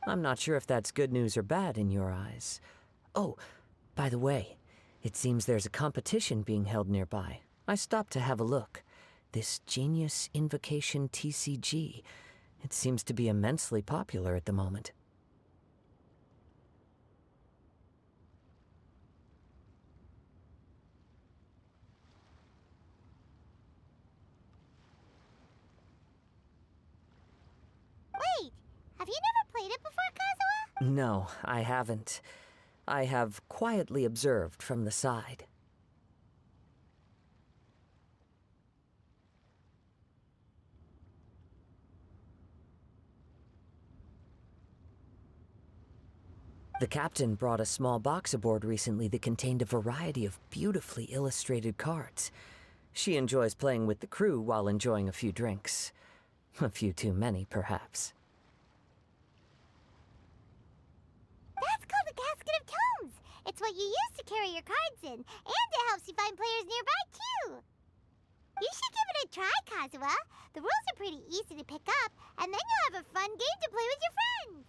I'm not sure if that's good news or bad in your eyes. Oh, by the way, it seems there's a competition being held nearby. I stopped to have a look. This Genius Invocation TCG. It seems to be immensely popular at the moment. Wait, have you never played it before, Kazuha? No, I haven't. I have quietly observed from the side. The captain brought a small box aboard recently that contained a variety of beautifully illustrated cards. She enjoys playing with the crew while enjoying a few drinks. A few too many, perhaps. That's called the Casket of Tomes. It's what you use to carry your cards in, and it helps you find players nearby, too. You should give it a try, Kazuha. The rules are pretty easy to pick up, and then you'll have a fun game to play with your friends.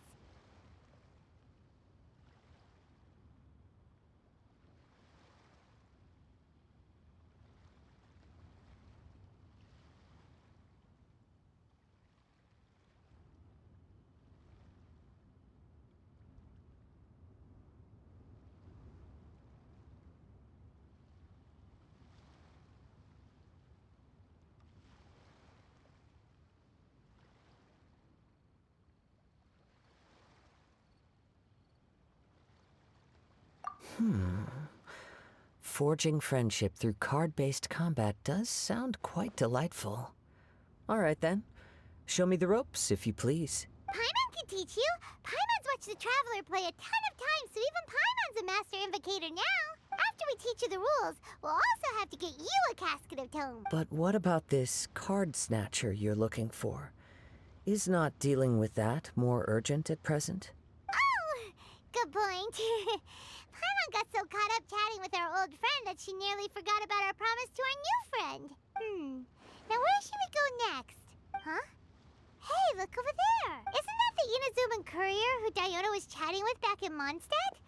Forging friendship through card-based combat does sound quite delightful. All right, then. Show me the ropes, if you please. Paimon can teach you. Paimon's watched the Traveler play a ton of times, so even Paimon's a master invocator now. After we teach you the rules, we'll also have to get you a Casket of Tomes. But what about this card snatcher you're looking for? Is not dealing with that more urgent at present? Oh, good point. Paimon got so caught up chatting with our old friend that she nearly forgot about our promise to our new friend. Now where should we go next? Huh? Hey, look over there. Isn't that the Inazuman courier who Diona was chatting with back in Mondstadt?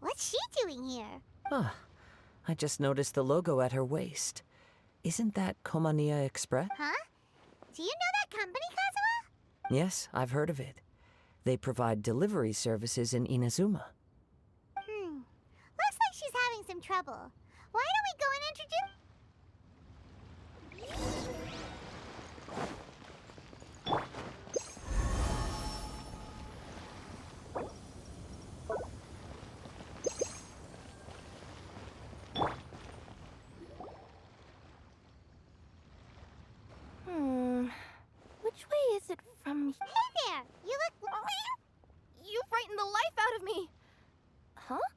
What's she doing here? Ah, I just noticed the logo at her waist. Isn't that Komaniya Express? Huh? Do you know that company, Kazuha? Yes, I've heard of it. They provide delivery services in Inazuma. Looks like she's having some trouble. Why don't we go and introduce... Which way is it from... Hey there! You look... You frightened the life out of me! Huh?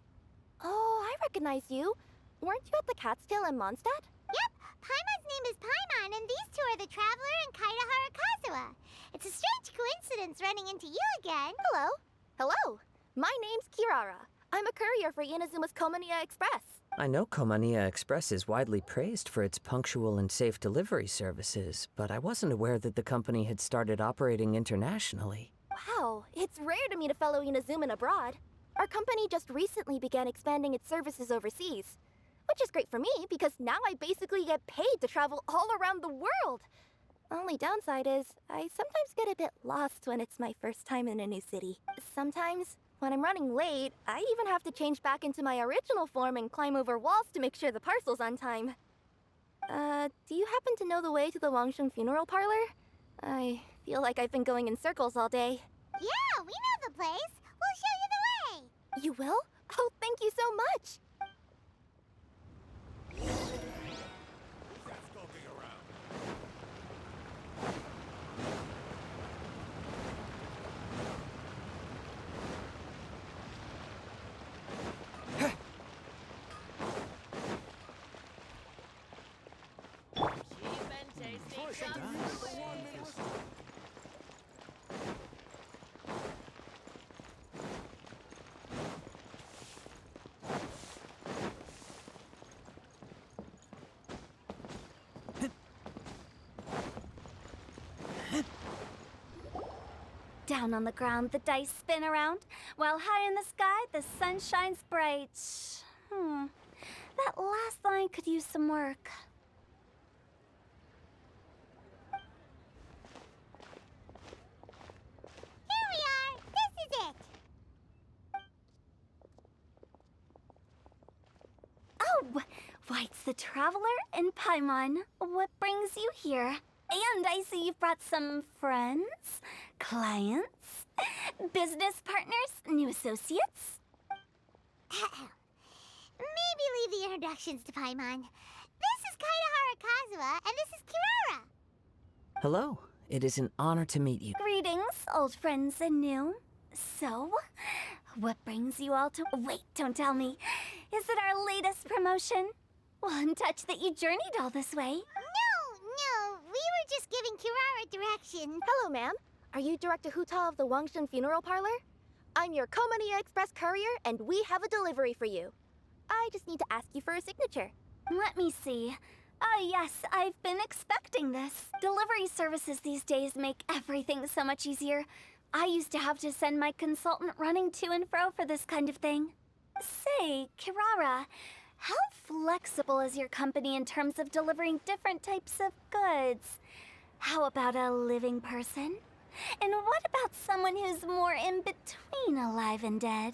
Oh, I recognize you. Weren't you at the Cat's Tail in Mondstadt? Yep, Paimon's name is Paimon, and these two are the Traveler and Kaitahara Kazuha. It's a strange coincidence running into you again. Hello. Hello. My name's Kirara. I'm a courier for Inazuma's Komaniya Express. I know Komaniya Express is widely praised for its punctual and safe delivery services, but I wasn't aware that the company had started operating internationally. Wow, it's rare to meet a fellow Inazuman abroad. Our company just recently began expanding its services overseas. Which is great for me, because now I basically get paid to travel all around the world. Only downside is, I sometimes get a bit lost when it's my first time in a new city. Sometimes, when I'm running late, I even have to change back into my original form and climb over walls to make sure the parcel's on time. Do you happen to know the way to the Wangsheng funeral parlor? I feel like I've been going in circles all day. Yeah, we know the place. We'll show you the way. You will? Oh, thank you so much! Down on the ground, the dice spin around, while high in the sky, the sun shines bright. That last line could use some work. Here we are! This is it! Oh, why, it's the Traveler and Paimon. What brings you here? And I see you've brought some friends, clients, business partners, new associates. Maybe leave the introductions to Paimon. This is Kaedahara Kazuha, and this is Kirara. Hello. It is an honor to meet you. Greetings, old friends and new. So, what brings you all to... Wait, don't tell me. Is it our latest promotion? Well, I'm touched that you journeyed all this way. No, we were just giving Kirara directions. Hello, ma'am. Are you Director Huta of the Wangshen Funeral Parlor? I'm your Komania Express courier, and we have a delivery for you. I just need to ask you for a signature. Let me see. Oh, yes, I've been expecting this. Delivery services these days make everything so much easier. I used to have to send my consultant running to and fro for this kind of thing. Say, Kirara, how flexible is your company in terms of delivering different types of goods? How about a living person? And what about someone who's more in between alive and dead?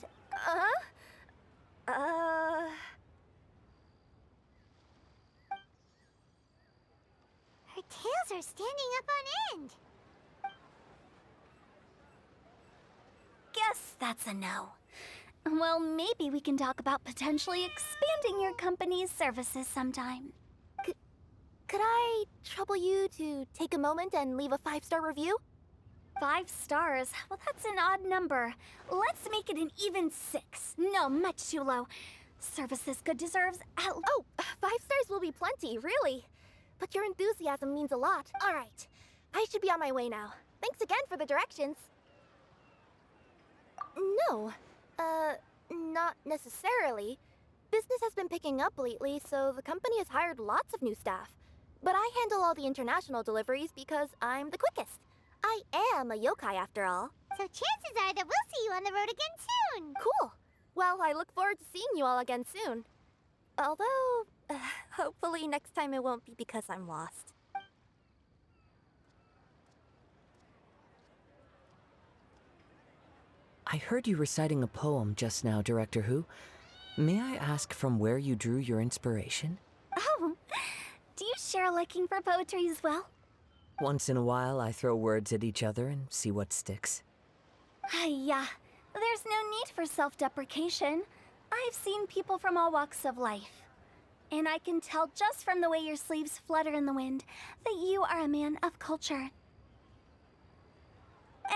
Her tails are standing up on end. Guess that's a no. Well, maybe we can talk about potentially expanding your company's services sometime. Could I trouble you to take a moment and leave a 5-star review? 5 stars? Well, that's an odd number. Let's make it an even 6. No, much too low. Service this good deserves at... Oh, 5 stars will be plenty, really. But your enthusiasm means a lot. All right, I should be on my way now. Thanks again for the directions. No, not necessarily. Business has been picking up lately, so the company has hired lots of new staff. But I handle all the international deliveries because I'm the quickest. I am a yokai after all. So chances are that we'll see you on the road again soon. Cool. Well, I look forward to seeing you all again soon. Although, hopefully next time it won't be because I'm lost. I heard you reciting a poem just now, Director Who. May I ask from where you drew your inspiration? Oh, do you share a liking for poetry as well? Once in a while, I throw words at each other and see what sticks. Yeah, there's no need for self-deprecation. I've seen people from all walks of life. And I can tell just from the way your sleeves flutter in the wind that you are a man of culture.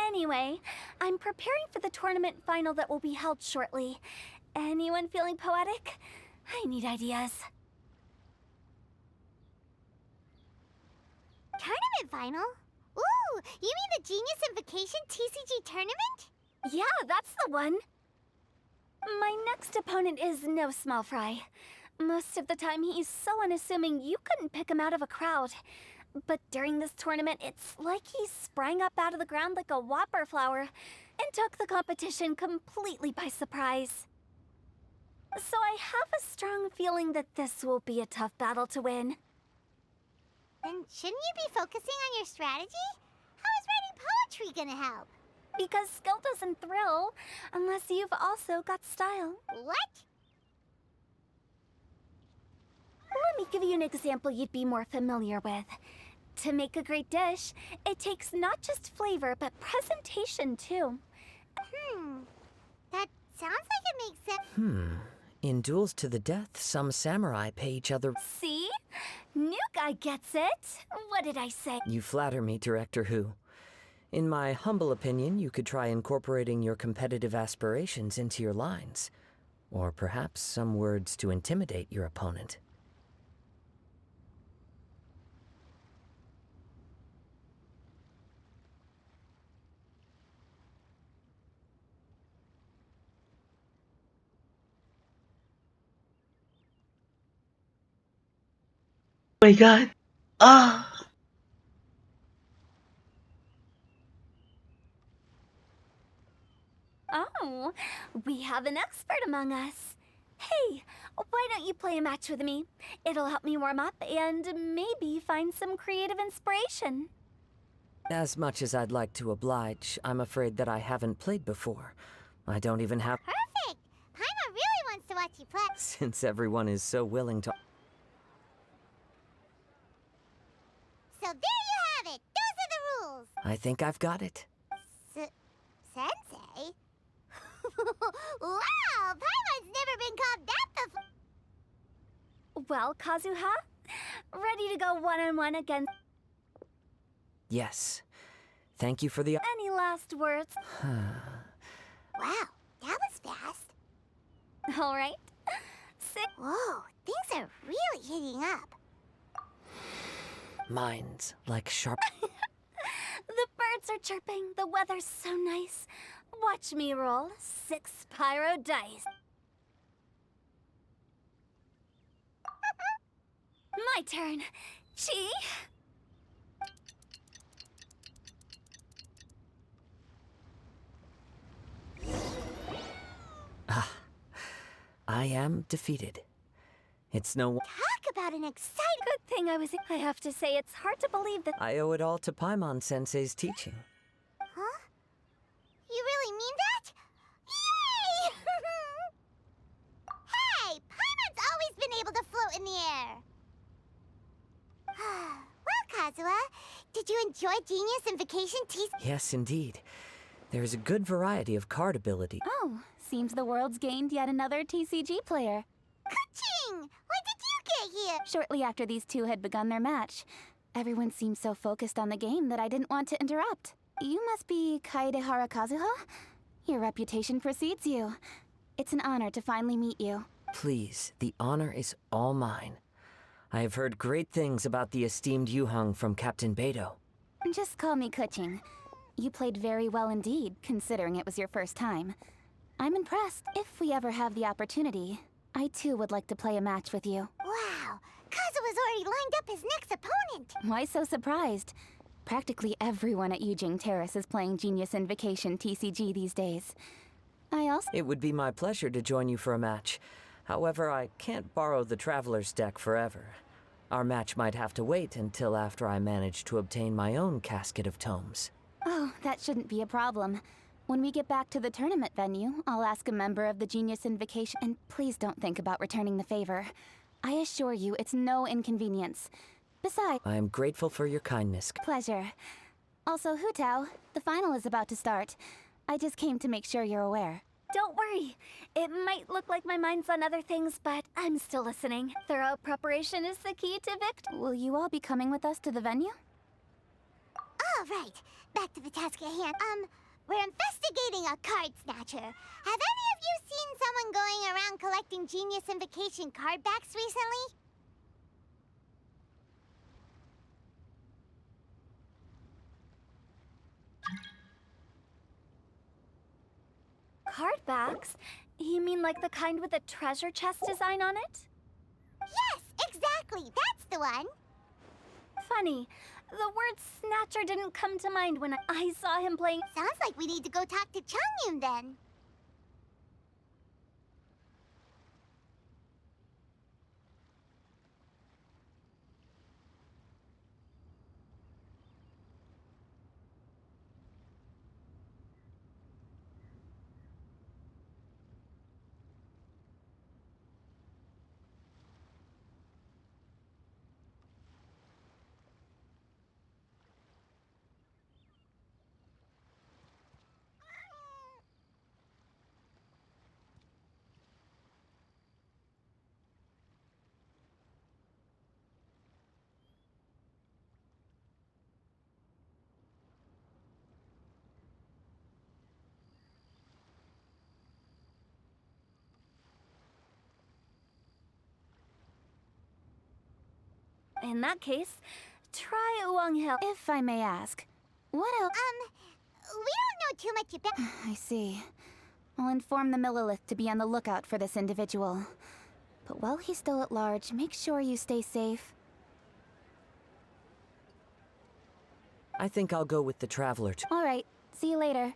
Anyway, I'm preparing for the tournament final that will be held shortly. Anyone feeling poetic? I need ideas. Tournament final? Ooh, you mean the Genius Invocation TCG tournament? Yeah, that's the one. My next opponent is no small fry. Most of the time he's so unassuming you couldn't pick him out of a crowd. But during this tournament, it's like he sprang up out of the ground like a whopper flower and took the competition completely by surprise. So I have a strong feeling that this will be a tough battle to win. Then shouldn't you be focusing on your strategy? How is writing poetry gonna help? Because skill doesn't thrill unless you've also got style. What? Let me give you an example you'd be more familiar with. To make a great dish, it takes not just flavor, but presentation too. That sounds like it makes sense. In duels to the death, some samurai pay each other... See? New guy gets it. What did I say? You flatter me, Director Who. In my humble opinion, you could try incorporating your competitive aspirations into your lines. Or perhaps some words to intimidate your opponent. Oh my god. Ah. Oh, we have an expert among us. Hey, why don't you play a match with me? It'll help me warm up and maybe find some creative inspiration. As much as I'd like to oblige, I'm afraid that I haven't played before. I don't even have... Perfect! Paimon really wants to watch you play. Since everyone is so willing to... So there you have it! Those are the rules! I think I've got it. Sensei? Wow! Paimon's never been called that before! Well, Kazuha, ready to go one-on-one against... Yes. Thank you for the... Any last words? Wow, that was fast. All right. Whoa, things are really heating up. Minds like sharp... The birds are chirping. The weather's so nice. Watch me roll 6 pyro dice. My turn. Chi? I am defeated. It's no... Talk about an exciting... Good thing I was... I have to say, it's hard to believe that... I owe it all to Paimon-sensei's teaching. Huh? You really mean that? Yay! Hey, Paimon's always been able to float in the air. Well, Kazuha, did you enjoy Genius and Vacation Teas? Yes, indeed. There's a good variety of card ability. Oh, seems the world's gained yet another TCG player. Ka-ching! When did you get here? Shortly after these two had begun their match. Everyone seemed so focused on the game that I didn't want to interrupt. You must be Kaedehara Kazuha? Your reputation precedes you. It's an honor to finally meet you. Please, the honor is all mine. I have heard great things about the esteemed Yuhang from Captain Beidou. Just call me Kuching. You played very well indeed, considering it was your first time. I'm impressed. If we ever have the opportunity, I too would like to play a match with you. Wow, Kazuha's already lined up his next opponent. Why so surprised? Practically everyone at Yujing Terrace is playing Genius Invocation TCG these days. I also... It would be my pleasure to join you for a match. However, I can't borrow the Traveler's deck forever. Our match might have to wait until after I manage to obtain my own casket of tomes. Oh, that shouldn't be a problem. When we get back to the tournament venue, I'll ask a member of the Genius Invocation, and please don't think about returning the favor. I assure you, it's no inconvenience. Besides, I am grateful for your kindness. pleasure. Also, Hu Tao, the final is about to start. I just came to make sure you're aware. Don't worry. It might look like my mind's on other things, but I'm still listening. Thorough preparation is the key to victory. Will you all be coming with us to the venue? All right, back to the task at hand. We're investigating a card snatcher. Have any of you seen someone going around collecting Genius Invocation card backs recently? Card backs? You mean like the kind with a treasure chest design on it? Yes, exactly. That's the one. Funny. The word snatcher didn't come to mind when I saw him playing. Sounds like we need to go talk to Changyun then. In that case, try Uwang Hill. If I may ask, what else? We don't know too much about... I see. I'll inform the Millilith to be on the lookout for this individual. But while he's still at large, make sure you stay safe. I think I'll go with the Traveler too. All right, see you later.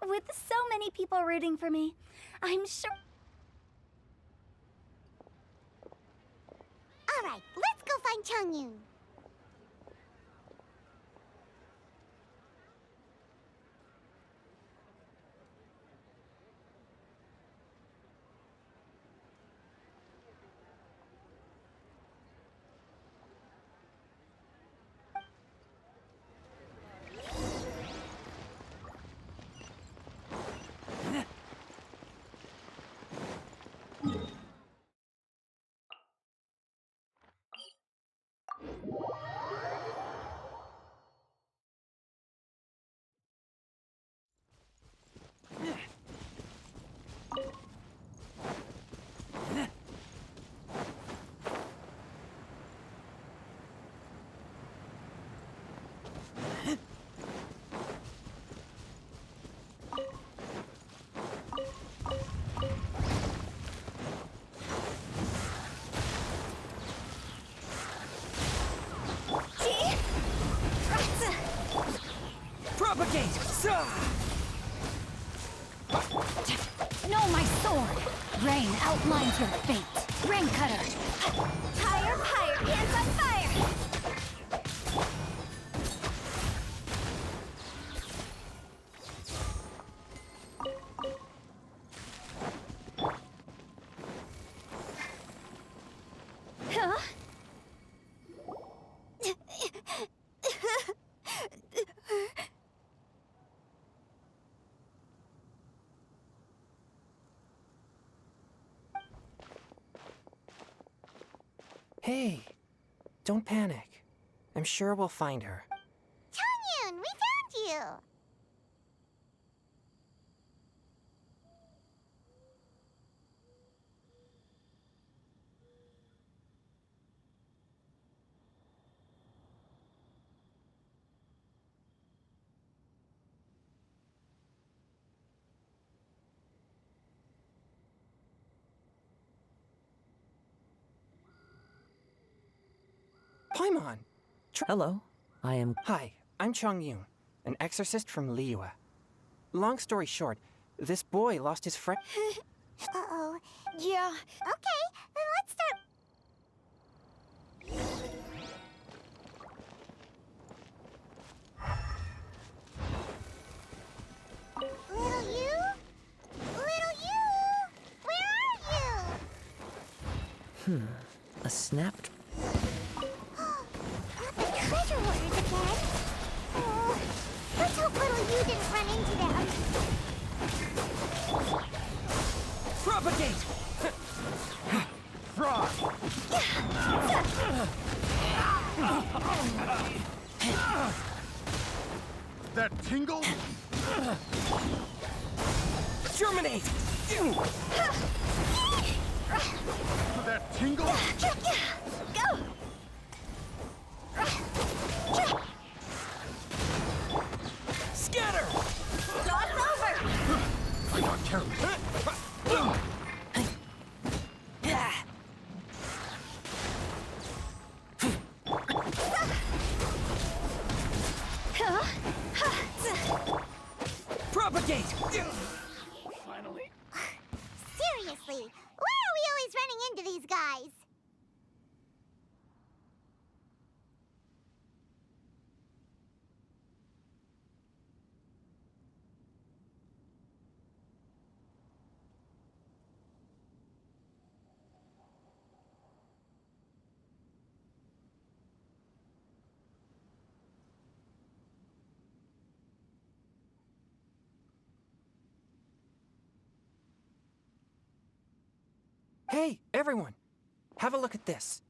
With so many people rooting for me, I'm sure... Alright, let's go find Changyun. Propagate! No, my sword! Rain outlines your fate. Rain cutter! Higher, higher, hands on fire! Huh? Hey, don't panic. I'm sure we'll find her. Changyun, we found you! Paimon! Hello, I am. Hi, I'm Changyun, an exorcist from Liyue. Long story short, this boy lost his friend. Uh-oh. Yeah. Okay, then let's start... Little you? Little you? Where are you? A snapped. Not the treasure hoarders again. Oh, let's hope little you didn't run into them. Propagate! Frog! That tingle? Germinate! That tingle? Go! Scatter! Gloss over! I got carried. Propagate! Seriously, why are we always running into these guys? Hey, everyone! Have a look at this.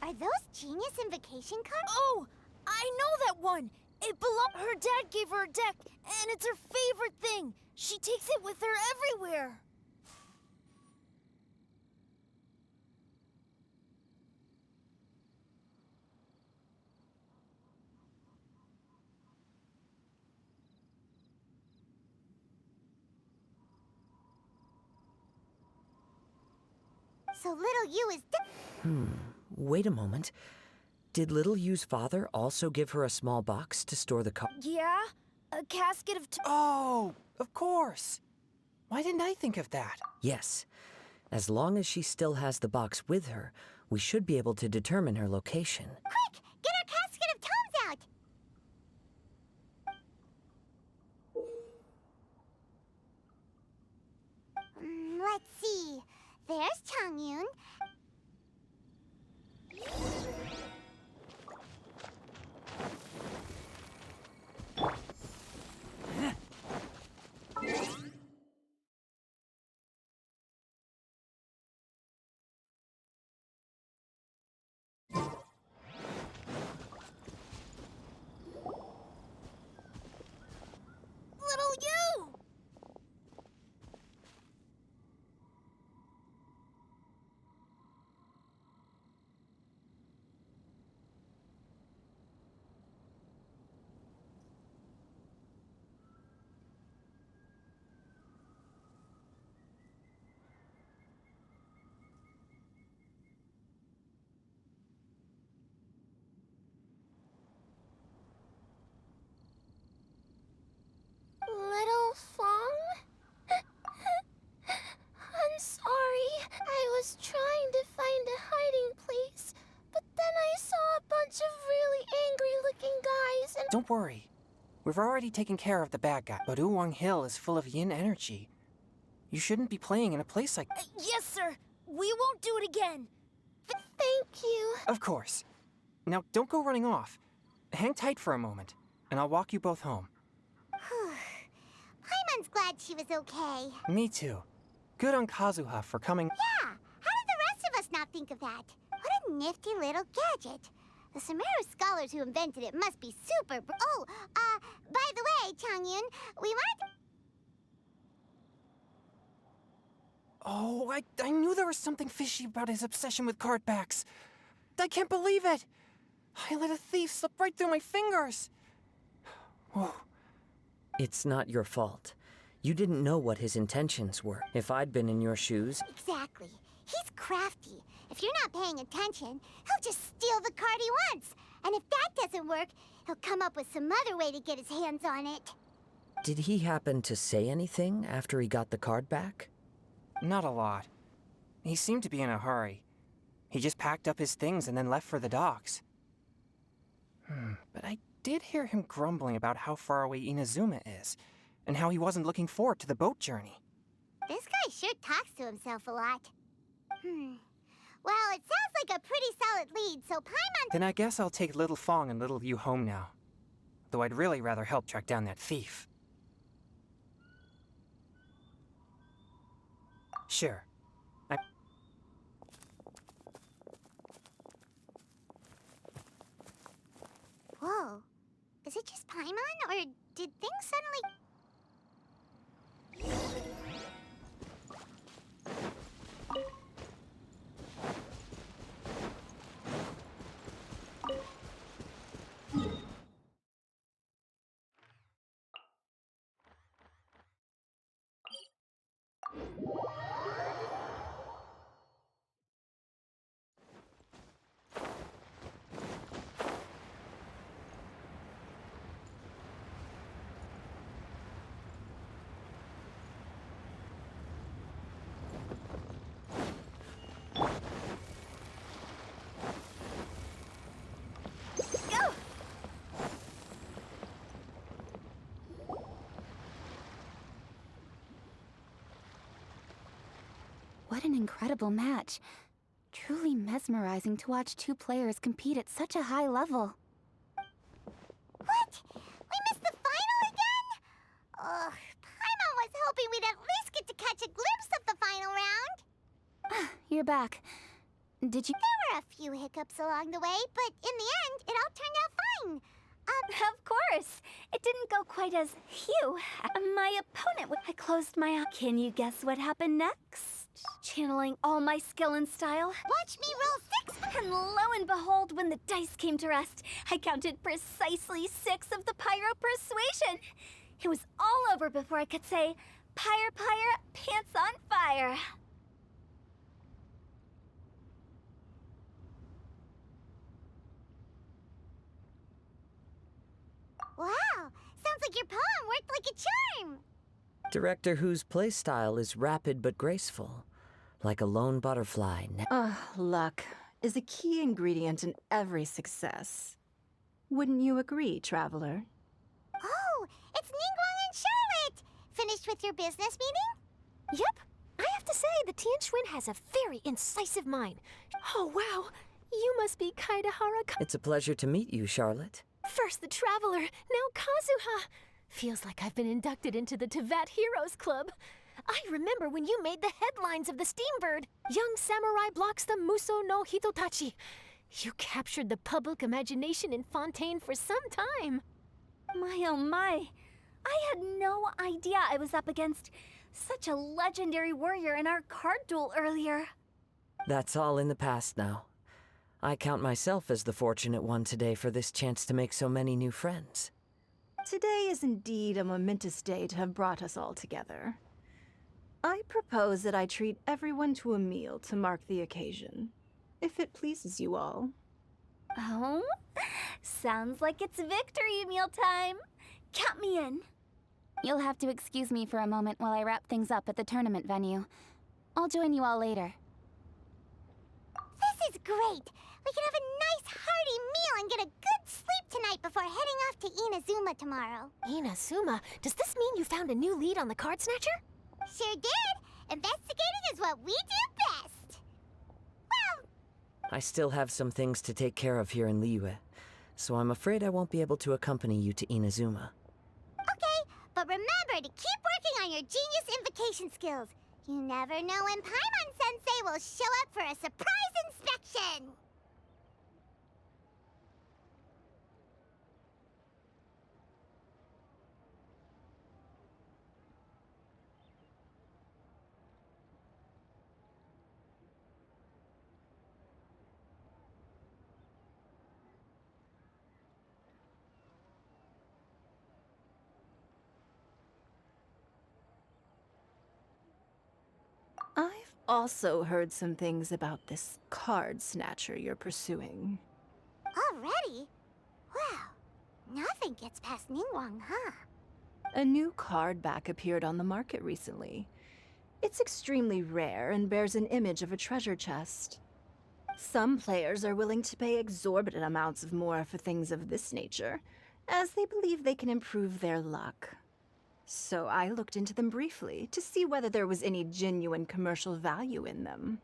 Are those genius invocation cards? Oh, I know that one. It belonged. Her dad gave her a deck, and it's her favorite thing. She takes it with her everywhere. So little you is... Wait a moment. Did Little Yu's father also give her a small box to store the car? Yeah? A casket of Oh, of course. Why didn't I think of that? Yes. As long as she still has the box with her, we should be able to determine her location. Quick! Get our casket of tomes out! Let's see. There's Changyun. Little you! Little Fong? I'm sorry. I was trying to find a hiding place, but then I saw a bunch of really angry-looking guys and... Don't worry. We've already taken care of the bad guy. But Uwang Hill is full of yin energy. You shouldn't be playing in a place like... Yes, sir. We won't do it again. Thank you. Of course. Now, don't go running off. Hang tight for a moment, and I'll walk you both home. Paimon's glad she was okay. Me too. Good on Kazuha for coming. Yeah! How did the rest of us not think of that? What a nifty little gadget. The Sumeru scholars who invented it must be super by the way, Changyun, we wanted to... Oh, I knew there was something fishy about his obsession with card backs. I can't believe it! I let a thief slip right through my fingers. Whoa. It's not your fault. You didn't know what his intentions were. If I'd been in your shoes... Exactly. He's crafty. If you're not paying attention, he'll just steal the card he wants. And if that doesn't work, he'll come up with some other way to get his hands on it. Did he happen to say anything after he got the card back? Not a lot. He seemed to be in a hurry. He just packed up his things and then left for the docks. But I did hear him grumbling about how far away Inazuma is, and how he wasn't looking forward to the boat journey. This guy sure talks to himself a lot. Well, it sounds like a pretty solid lead, so Paimon... Then I guess I'll take Little Fong and Little Yu home now. Though I'd really rather help track down that thief. Sure. Whoa. Is it just Paimon, or did things suddenly... What an incredible match. Truly mesmerizing to watch two players compete at such a high level. What? We missed the final again? Ugh, Paimon was hoping we'd at least get to catch a glimpse of the final round. You're back. Did you... There were a few hiccups along the way, but in the end, it all turned out fine. Of course. It didn't go quite as phew. My opponent... I closed my eye. Can you guess what happened next? Channeling all my skill and style. Watch me roll 6. And lo and behold, when the dice came to rest, I counted precisely 6 of the Pyro Persuasion. It was all over before I could say, Pyre, Pyre, pants on fire. your poem worked like a charm. Director whose playstyle is rapid but graceful, like a lone butterfly. Luck is a key ingredient in every success. Wouldn't you agree, traveler? Oh, it's Ningguang and Charlotte! Finished with your business meeting? Yep. I have to say, the Tianquan has a very incisive mind. Oh, wow. You must be Kaidahara. It's a pleasure to meet you, Charlotte. First the Traveler, now Kazuha. Feels like I've been inducted into the Tevat Heroes Club. I remember when you made the headlines of the Steambird. Young samurai blocks the Muso no Hitotachi. You captured the public imagination in Fontaine for some time. My oh my. I had no idea I was up against such a legendary warrior in our card duel earlier. That's all in the past now. I count myself as the fortunate one today for this chance to make so many new friends. Today is indeed a momentous day to have brought us all together. I propose that I treat everyone to a meal to mark the occasion, if it pleases you all. Oh? Sounds like it's victory meal time. Count me in. You'll have to excuse me for a moment while I wrap things up at the tournament venue. I'll join you all later. This is great! We can have a nice hearty meal and get a good sleep tonight before heading off to Inazuma tomorrow. Inazuma, does this mean you found a new lead on the Card Snatcher? Sure did! Investigating is what we do best! Well, I still have some things to take care of here in Liyue, so I'm afraid I won't be able to accompany you to Inazuma. okay, but remember to keep working on your genius invocation skills. You never know when Paimon-sensei will show up for a surprise inspection! I've also heard some things about this card snatcher you're pursuing. Already? Wow, nothing gets past Ningguang, huh? A new card back appeared on the market recently. It's extremely rare and bears an image of a treasure chest. Some players are willing to pay exorbitant amounts of more for things of this nature, as they believe they can improve their luck. So I looked into them briefly to see whether there was any genuine commercial value in them.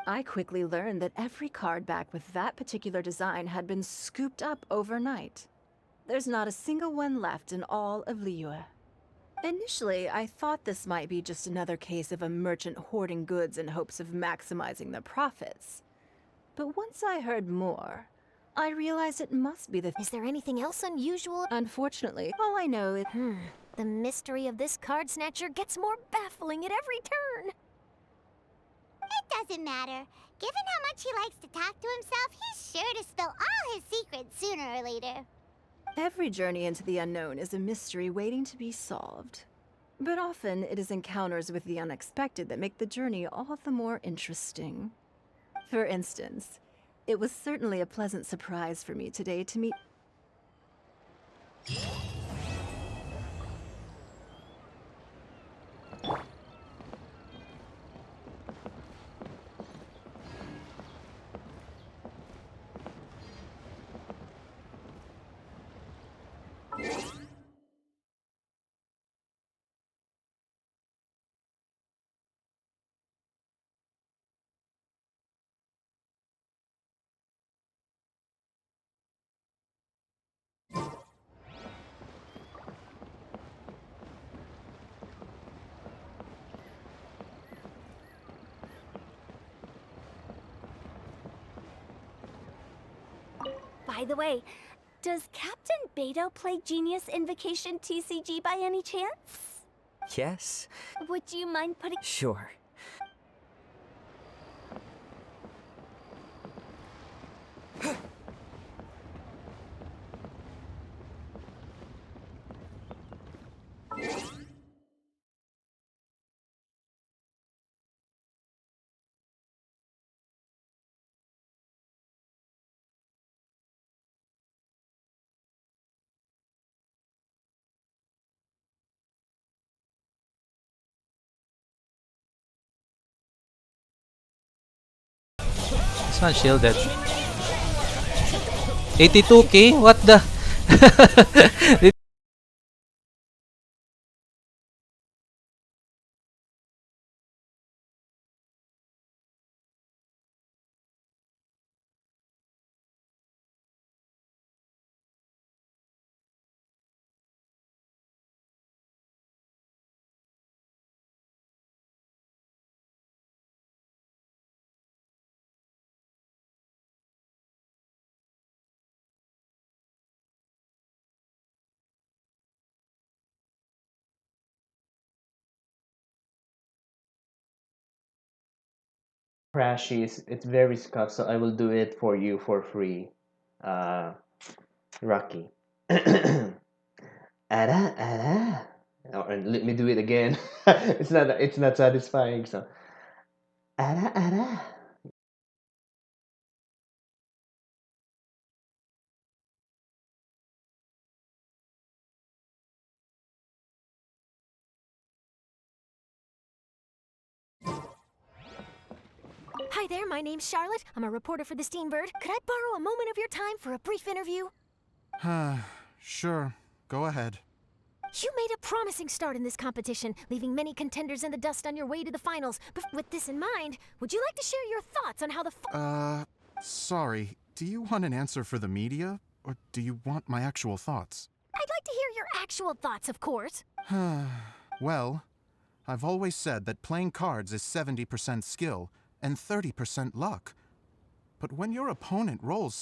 I quickly learned that every card back with that particular design had been scooped up overnight. There's not a single one left in all of Liyue. Initially, I thought this might be just another case of a merchant hoarding goods in hopes of maximizing their profits. But once I heard more, I realized it must be the... Is there anything else unusual? Unfortunately, all I know is... The mystery of this Card Snatcher gets more baffling at every turn. It doesn't matter. Given how much he likes to talk to himself, he's sure to spill all his secrets sooner or later. Every journey into the unknown is a mystery waiting to be solved. But often it is encounters with the unexpected that make the journey all the more interesting. For instance, it was certainly a pleasant surprise for me today to meet... By the way, does Captain Beto play Genius Invocation TCG by any chance? Yes? Would you mind putting... Sure. It's not shielded. 82k? What the? Crashy, it's very scuffed, so I will do it for you for free. Uh, Rocky. Ara, ara. Oh, and let me do it again. It's not satisfying. So ara, ara. Hi there, my name's Charlotte. I'm a reporter for the Steambird. Could I borrow a moment of your time for a brief interview? Sure. Go ahead. You made a promising start in this competition, leaving many contenders in the dust on your way to the finals. But with this in mind, would you like to share your thoughts on how the Sorry. Do you want an answer for the media? Or do you want my actual thoughts? I'd like to hear your actual thoughts, of course. Well, I've always said that playing cards is 70% skill and 30% luck. But when your opponent rolls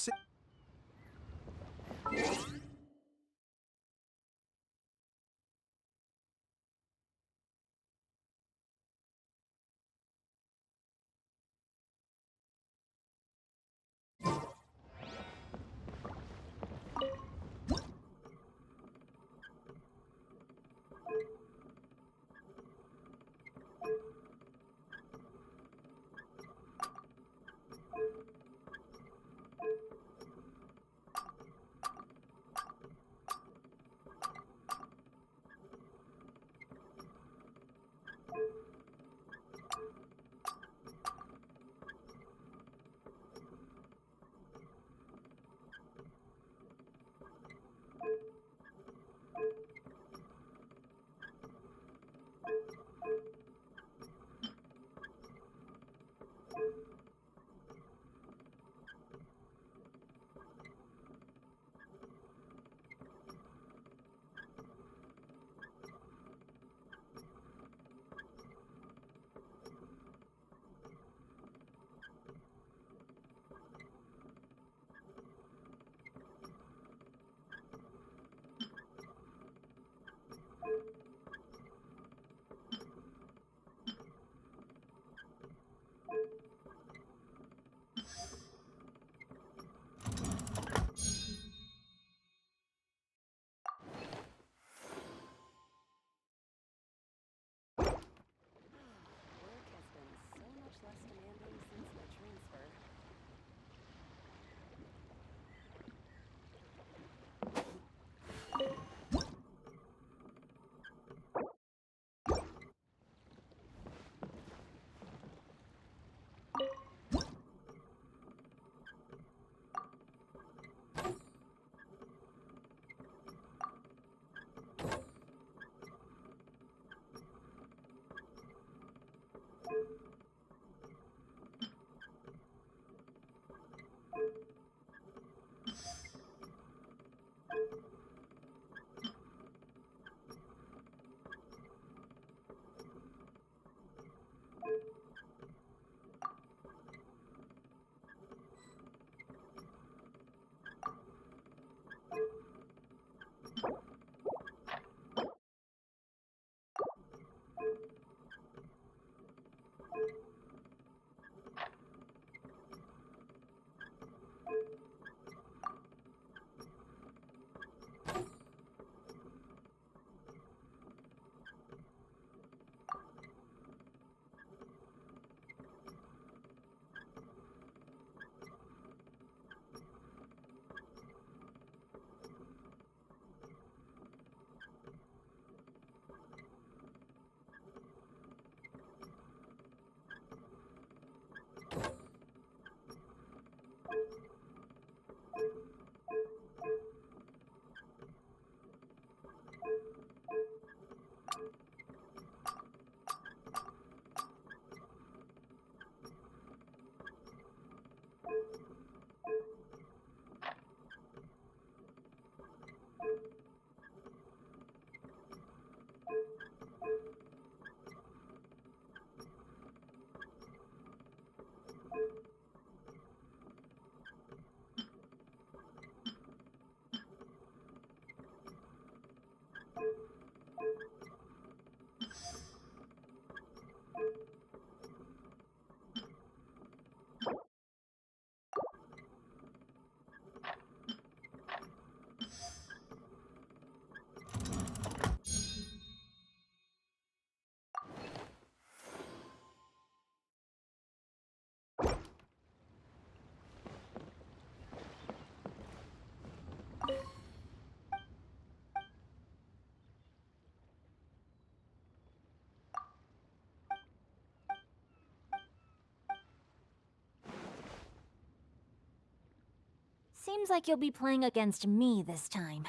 Seems like you'll be playing against me this time.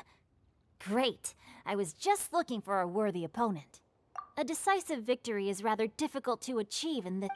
Great. I was just looking for a worthy opponent. A decisive victory is rather difficult to achieve in this.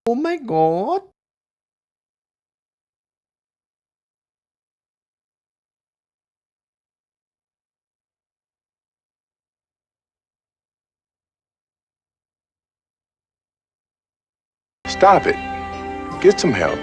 Oh my god. Stop it. Get some help.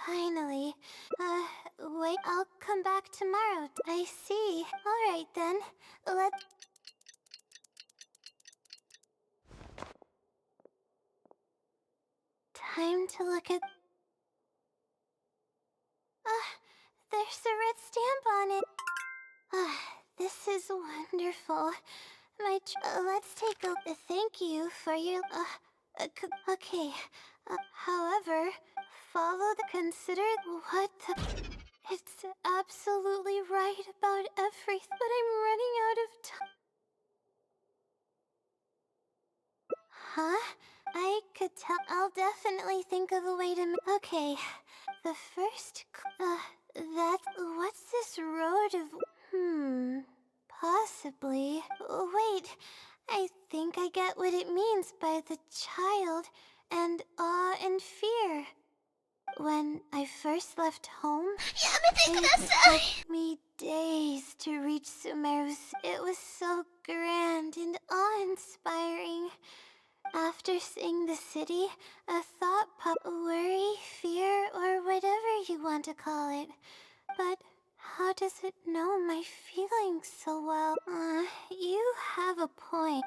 Finally. Wait, I'll come back tomorrow. I see. Alright then. Let's... Time to look at... There's a red stamp on it. This is wonderful. Let's take a thank you for your okay. However, follow the consider what the it's absolutely right about everything, but I'm running out of time. Huh? I could tell. I'll definitely think of a way to. Okay, the first. What's this road of? Possibly. Wait, I think I get what it means by the child and awe and fear. When I first left home, it took me days to reach Sumerus. It was so grand and awe-inspiring. After seeing the city, a thought popped, worry, fear, or whatever you want to call it. But how does it know my feelings so well? You have a point.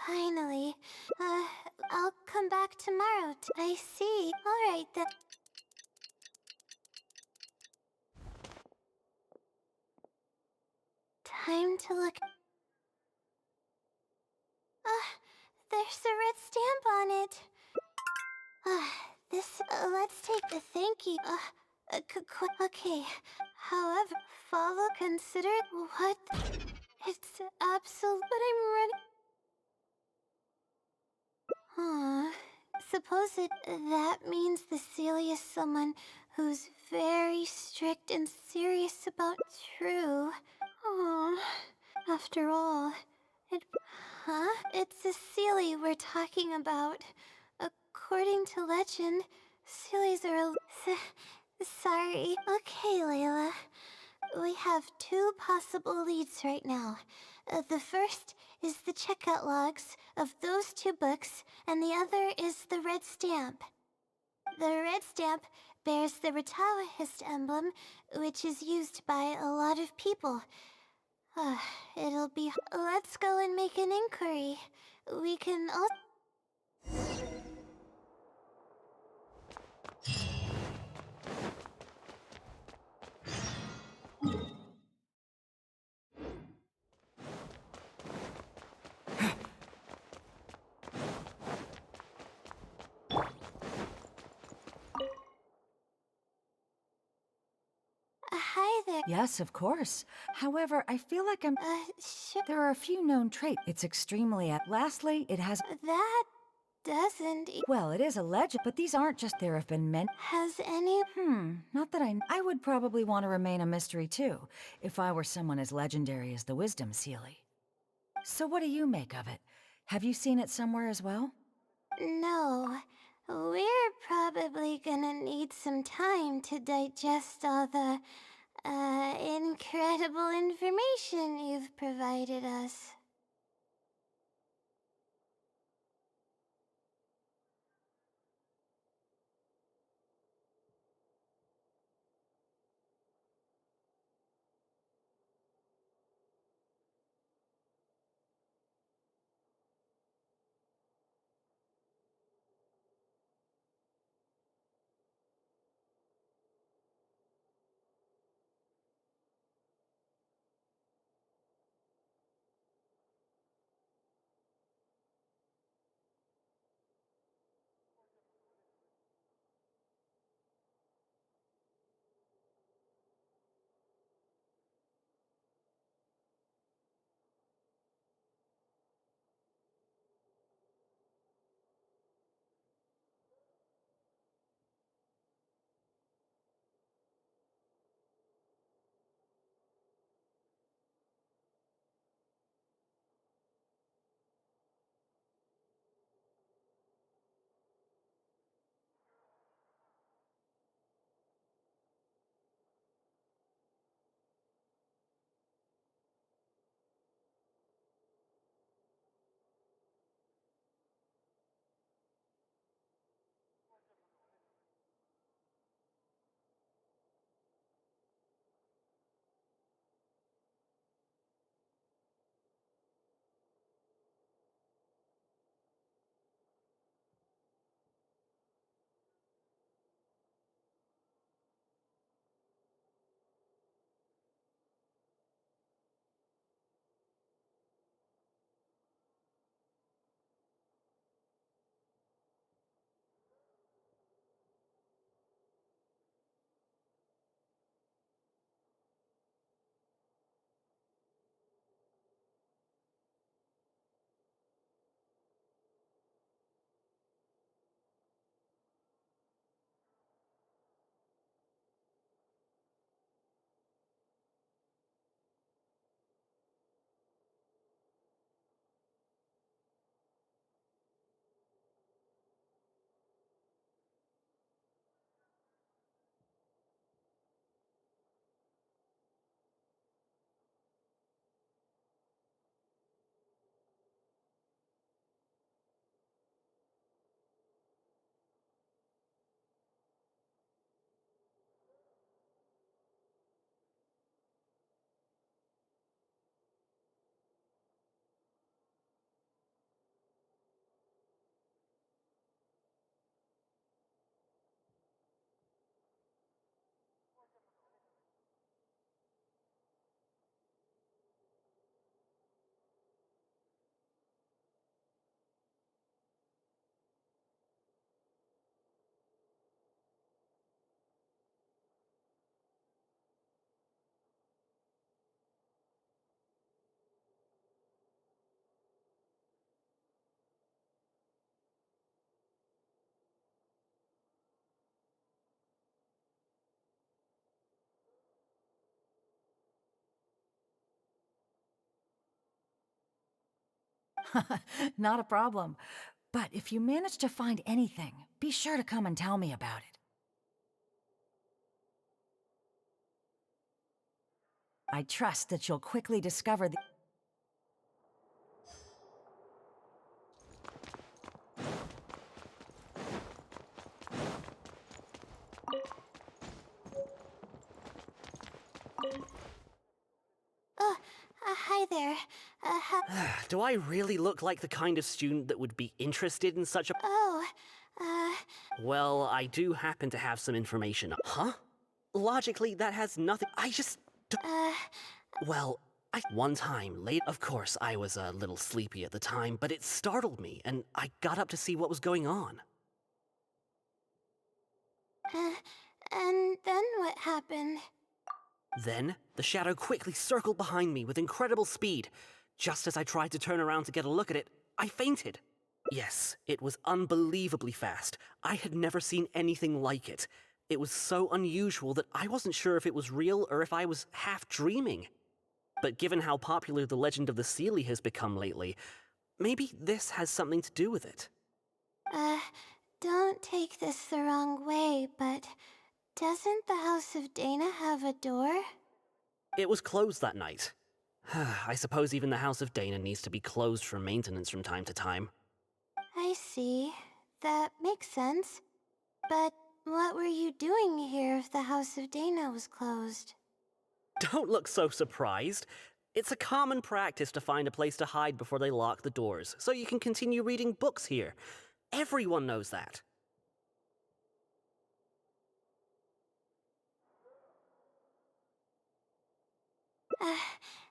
Finally. I'll come back tomorrow. I see. All right, then. Time to look. There's a red stamp on it. Let's take the thank you. Okay. However, follow, consider what? It's absolute, but I'm running. Suppose that means the Celia is someone who's very strict and serious about true. After all, it's Cecily we're talking about. According to legend, Cecilies are sorry. Okay, Layla. We have two possible leads right now. The first is the checkout logs of those two books, and the other is the red stamp. The red stamp bears the Ratawahist emblem, which is used by a lot of people. It'll be... Let's go and make an inquiry. We can also... Hi there. Yes, of course. However, I feel like I'm... Sure. There are a few known traits. It's extremely... Lastly, it has... That doesn't... Well, it is a legend, but these aren't just... There have been men... Has any... Not that I would probably want to remain a mystery, too, if I were someone as legendary as the Wisdom Sealy. So what do you make of it? Have you seen it somewhere as well? No. We're probably gonna need some time to digest all the, incredible information you've provided us. Not a problem. But if you manage to find anything, be sure to come and tell me about it. I trust that you'll quickly discover the... Hi there. Do I really look like the kind of student that would be interested in such a... Well, I do happen to have some information. Huh? Logically, that has nothing... Well, one time, late... Of course, I was a little sleepy at the time, but it startled me, and I got up to see what was going on. And then what happened? Then, the shadow quickly circled behind me with incredible speed. Just as I tried to turn around to get a look at it, I fainted. Yes, it was unbelievably fast. I had never seen anything like it. It was so unusual that I wasn't sure if it was real or if I was half dreaming. But given how popular the legend of the Seelie has become lately, maybe this has something to do with it. Don't take this the wrong way, but doesn't the House of Dana have a door? It was closed that night. I suppose even the House of Dana needs to be closed for maintenance from time to time. I see. That makes sense. But what were you doing here if the House of Dana was closed? Don't look so surprised. It's a common practice to find a place to hide before they lock the doors, so you can continue reading books here. Everyone knows that.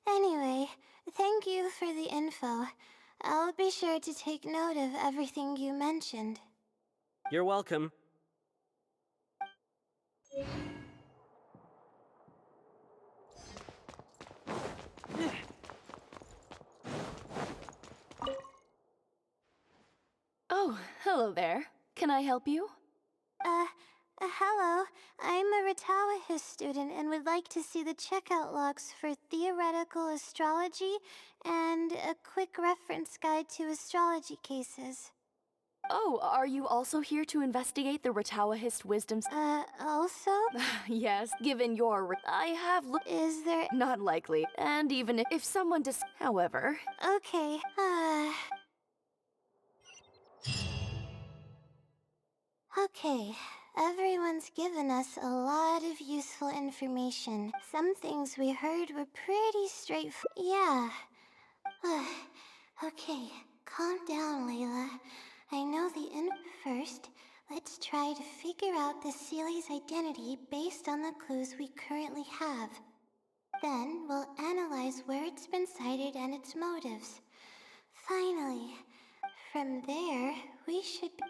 Anyway, thank you for the info. I'll be sure to take note of everything you mentioned. You're welcome. Oh, hello there. Can I help you? Hello. I'm a Ratawahis student and would like to see the checkout logs for theoretical astrology and a quick reference guide to astrology cases. Oh, are you also here to investigate the Ratawahist wisdoms? Also? Yes, given your... I have Is there... Not likely. And even if someone However... Okay, Okay, everyone's given us a lot of useful information. Some things we heard were pretty straightforward. Yeah. Okay, calm down, Layla. I know the First, let's try to figure out the Seelie's identity based on the clues we currently have. Then we'll analyze where it's been sighted and its motives. Finally, from there, we should be...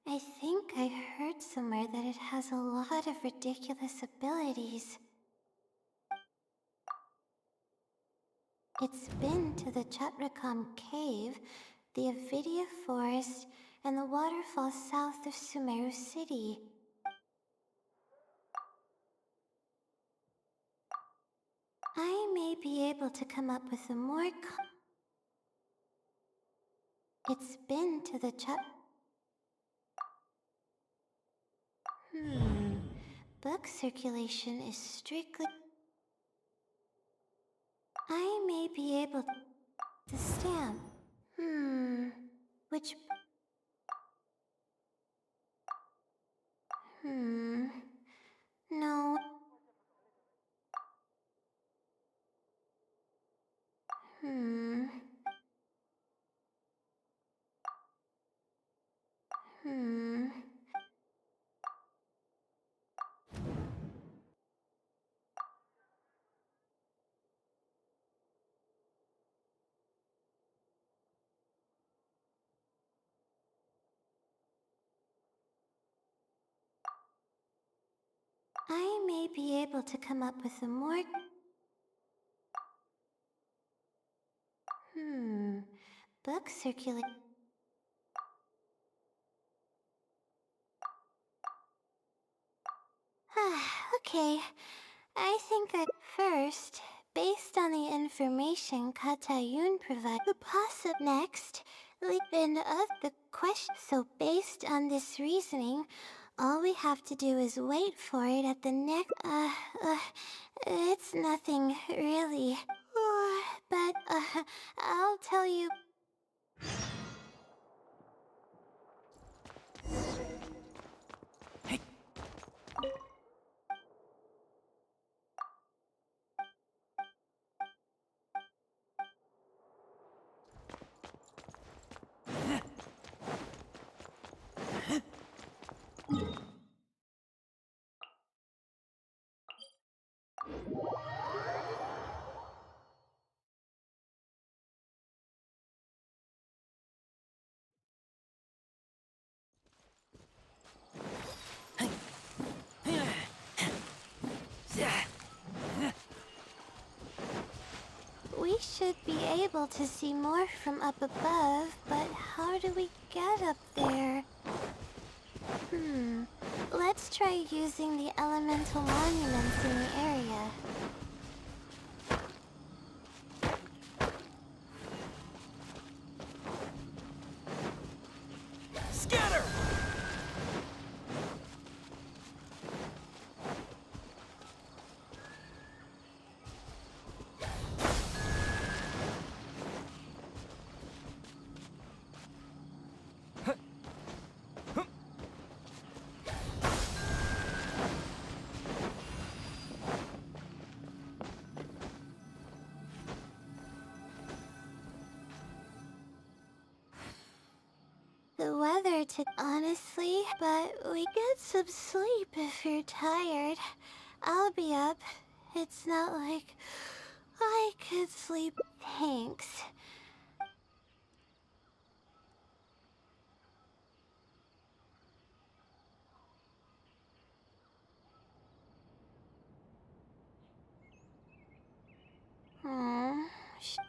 I think I heard somewhere that it has a lot of ridiculous abilities. It's been to the Chatrakam Cave, the Avidia Forest, and the waterfall south of Sumeru City. I may be able to come up with a more It's been to the Book circulation is strictly... I may be able to stamp. Which... No. I may be able to come up with a more... Book circulate... Okay, I think that first, based on the information Katayun provided, the next, leap-in of the question. So based on this reasoning, all we have to do is wait for it at the next... it's nothing, really. But, I'll tell you... We should be able to see more from up above, but how do we get up there? Let's try using the elemental monuments in the area. Scatter! The weather honestly, but we get some sleep if you're tired. I'll be up. It's not like I could sleep. Thanks.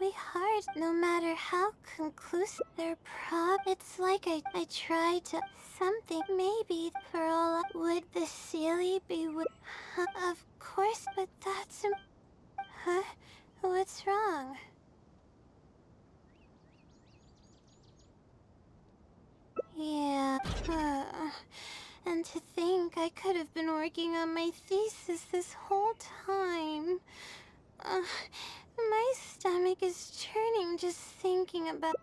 We hard, no matter how conclusive their it's like I tried to something. Maybe for all would the Sealy be with? Of course, but that's what's wrong? Yeah. And to think I could have been working on my thesis this whole time. My stomach is churning just thinking about...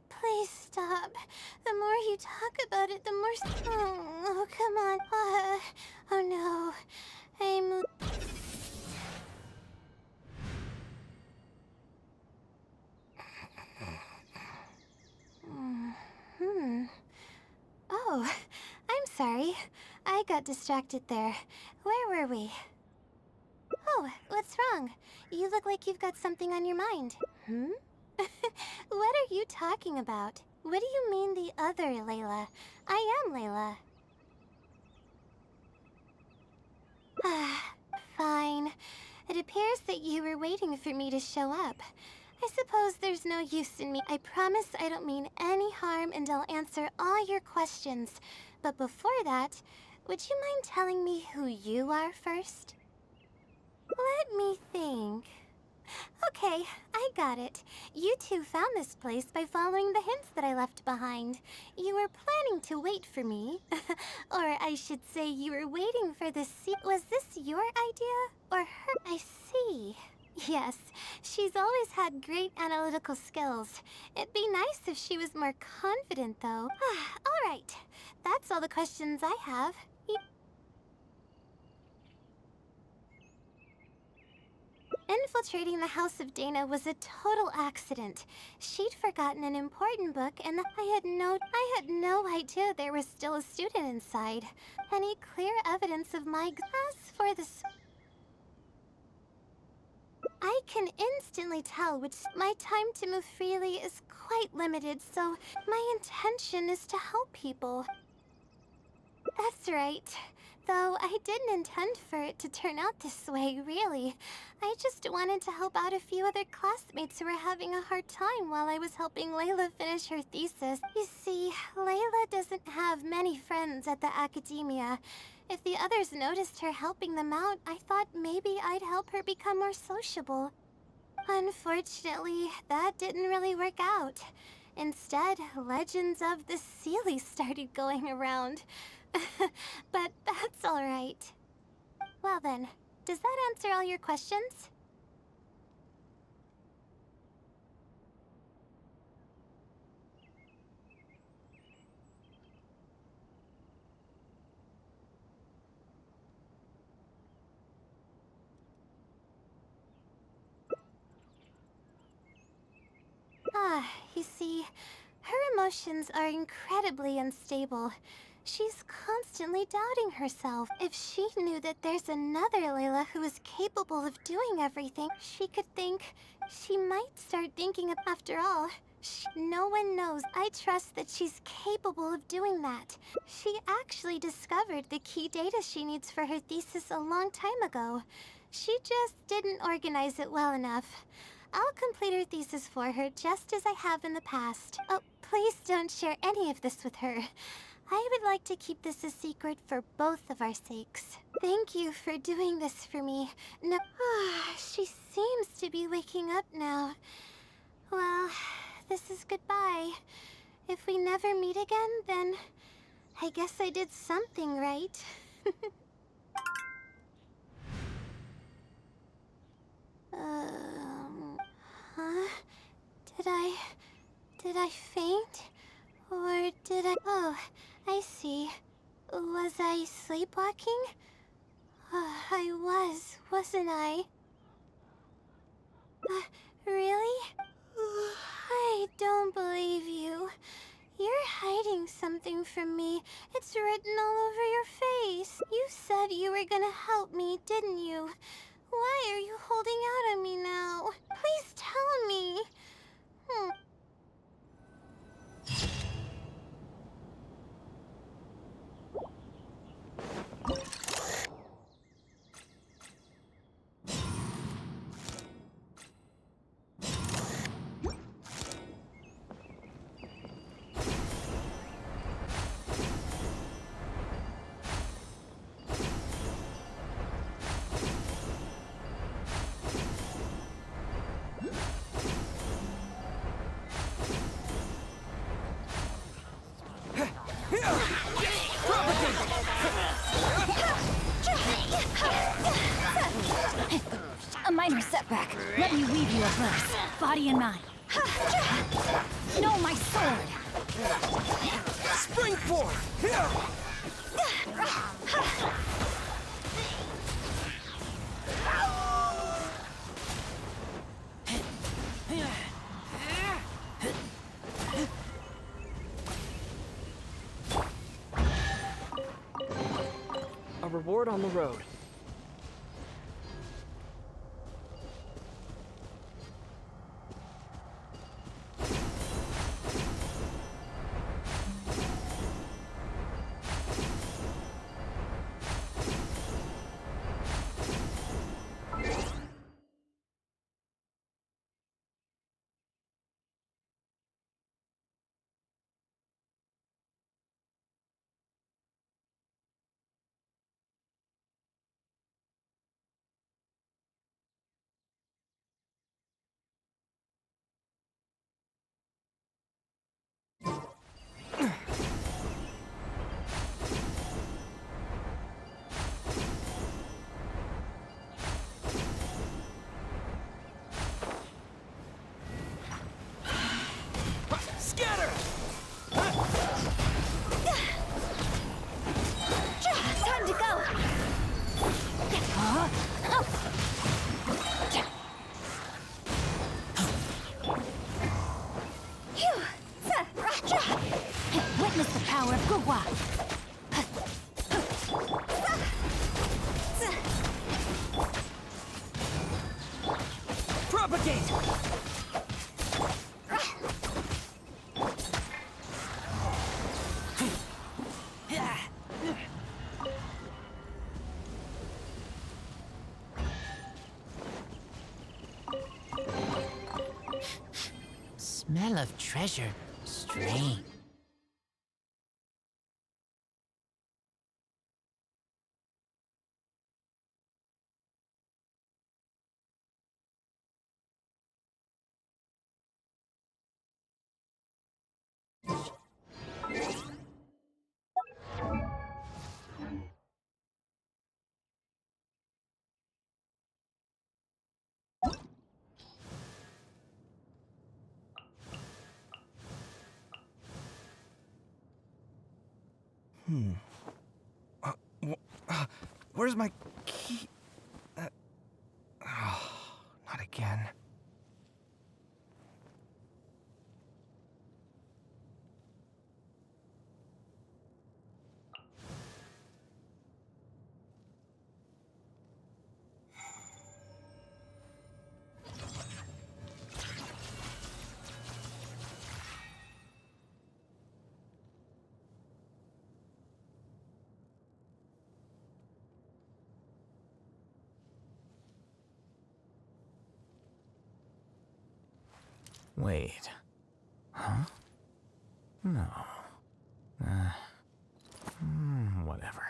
please stop. The more you talk about it, the more... Oh, come on. Oh no. I'm... Oh, I'm sorry. I got distracted there. Where were we? Oh, what's wrong? You look like you've got something on your mind. What are you talking about? What do you mean the other Layla? I am Layla. Fine. It appears that you were waiting for me to show up. I suppose there's no use in me. I promise I don't mean any harm and I'll answer all your questions. But before that, would you mind telling me who you are first? Let me think. Okay, I got it. You two found this place by following the hints that I left behind. You were planning to wait for me. Or I should say you were waiting for the Was this your idea? Or her? I see. Yes, she's always had great analytical skills. It'd be nice if she was more confident, though. All right, that's all the questions I have. Infiltrating the House of Dana was a total accident. She'd forgotten an important book, and I had no idea there was still a student inside. Any clear evidence of my... As for the... I can instantly tell which... My time to move freely is quite limited, so my intention is to help people. That's right. Though I didn't intend for it to turn out this way, really. I just wanted to help out a few other classmates who were having a hard time while I was helping Layla finish her thesis. You see, Layla doesn't have many friends at the academia. If the others noticed her helping them out, I thought maybe I'd help her become more sociable. Unfortunately, that didn't really work out. Instead, legends of the Seelie started going around. But that's alright. Well then, does that answer all your questions? You see, her emotions are incredibly unstable. She's constantly doubting herself. If she knew that there's another Layla who is capable of doing everything, she could think she might start thinking of, after all, no one knows. I trust that she's capable of doing that. She actually discovered the key data she needs for her thesis a long time ago. She just didn't organize it well enough. I'll complete her thesis for her just as I have in the past. Oh, please don't share any of this with her. I would like to keep this a secret for both of our sakes. Thank you for doing this for me. No, she seems to be waking up now. Well, this is goodbye. If we never meet again, then I guess I did something right. Huh? Did I faint? Or did I... Oh, I see. Was I sleepwalking? I was, wasn't I? Really? I don't believe you. You're hiding something from me. It's written all over your face. You said you were gonna help me, didn't you? Why are you holding out on me now? Please tell me. A minor setback. Let me weave you a verse, body and mind. No, my sword! Spring forth! A reward on the road. Scatter! Time to go! Witness the power of Gugwa! Propagate! Smell of treasure. Strange. Where's my key? Not again. Wait. Huh? No. Whatever.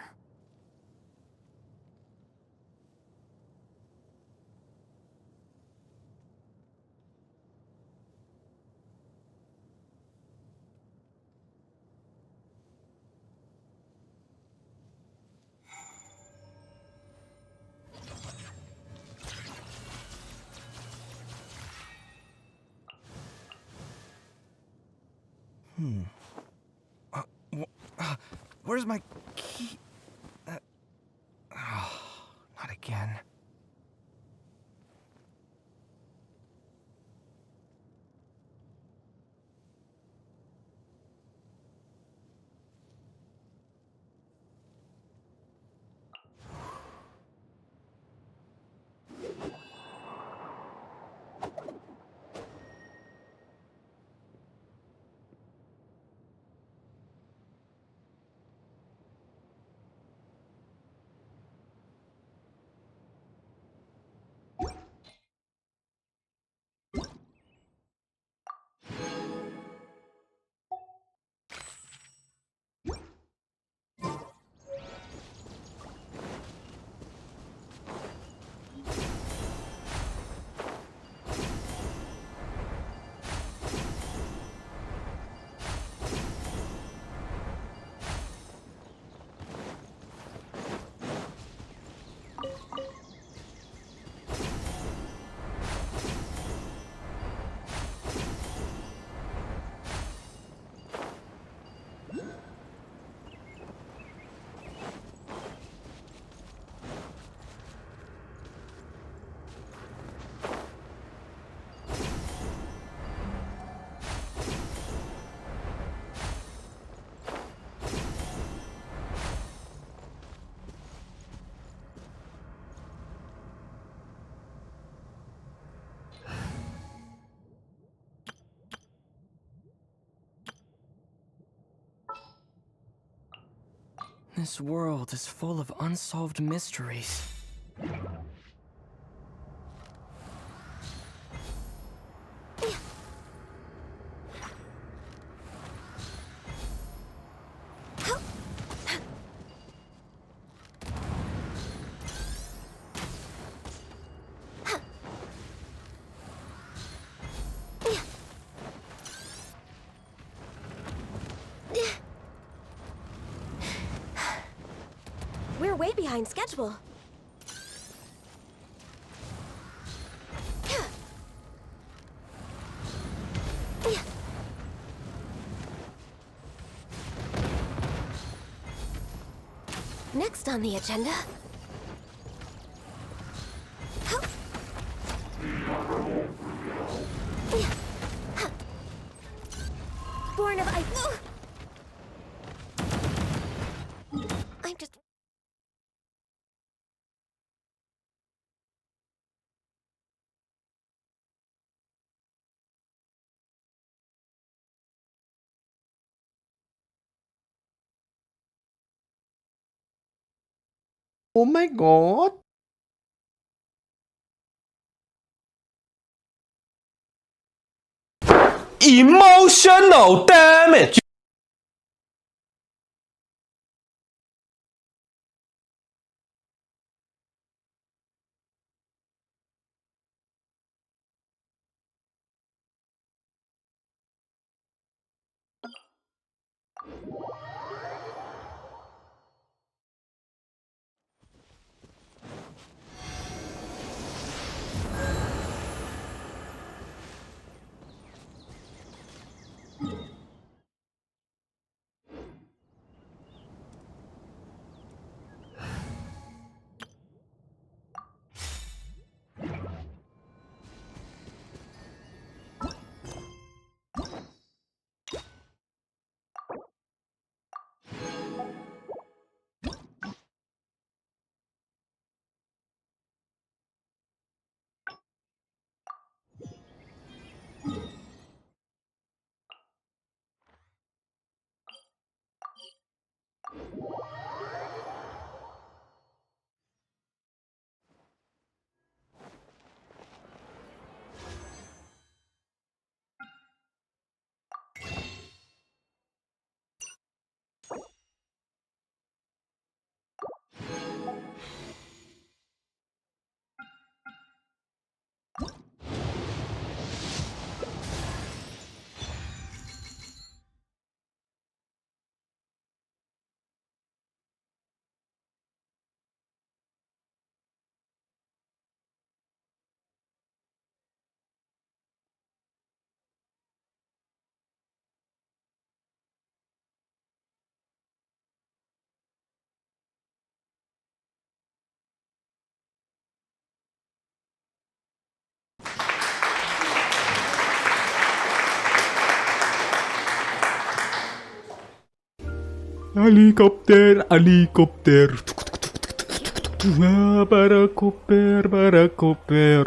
Where's my key? Not again. This world is full of unsolved mysteries. We're way behind schedule. Next on the agenda. Born of ice. I'm just. Oh my god. Emotional damage. Helikopter, helikopter. Barakoper, barakoper.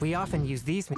We often use these.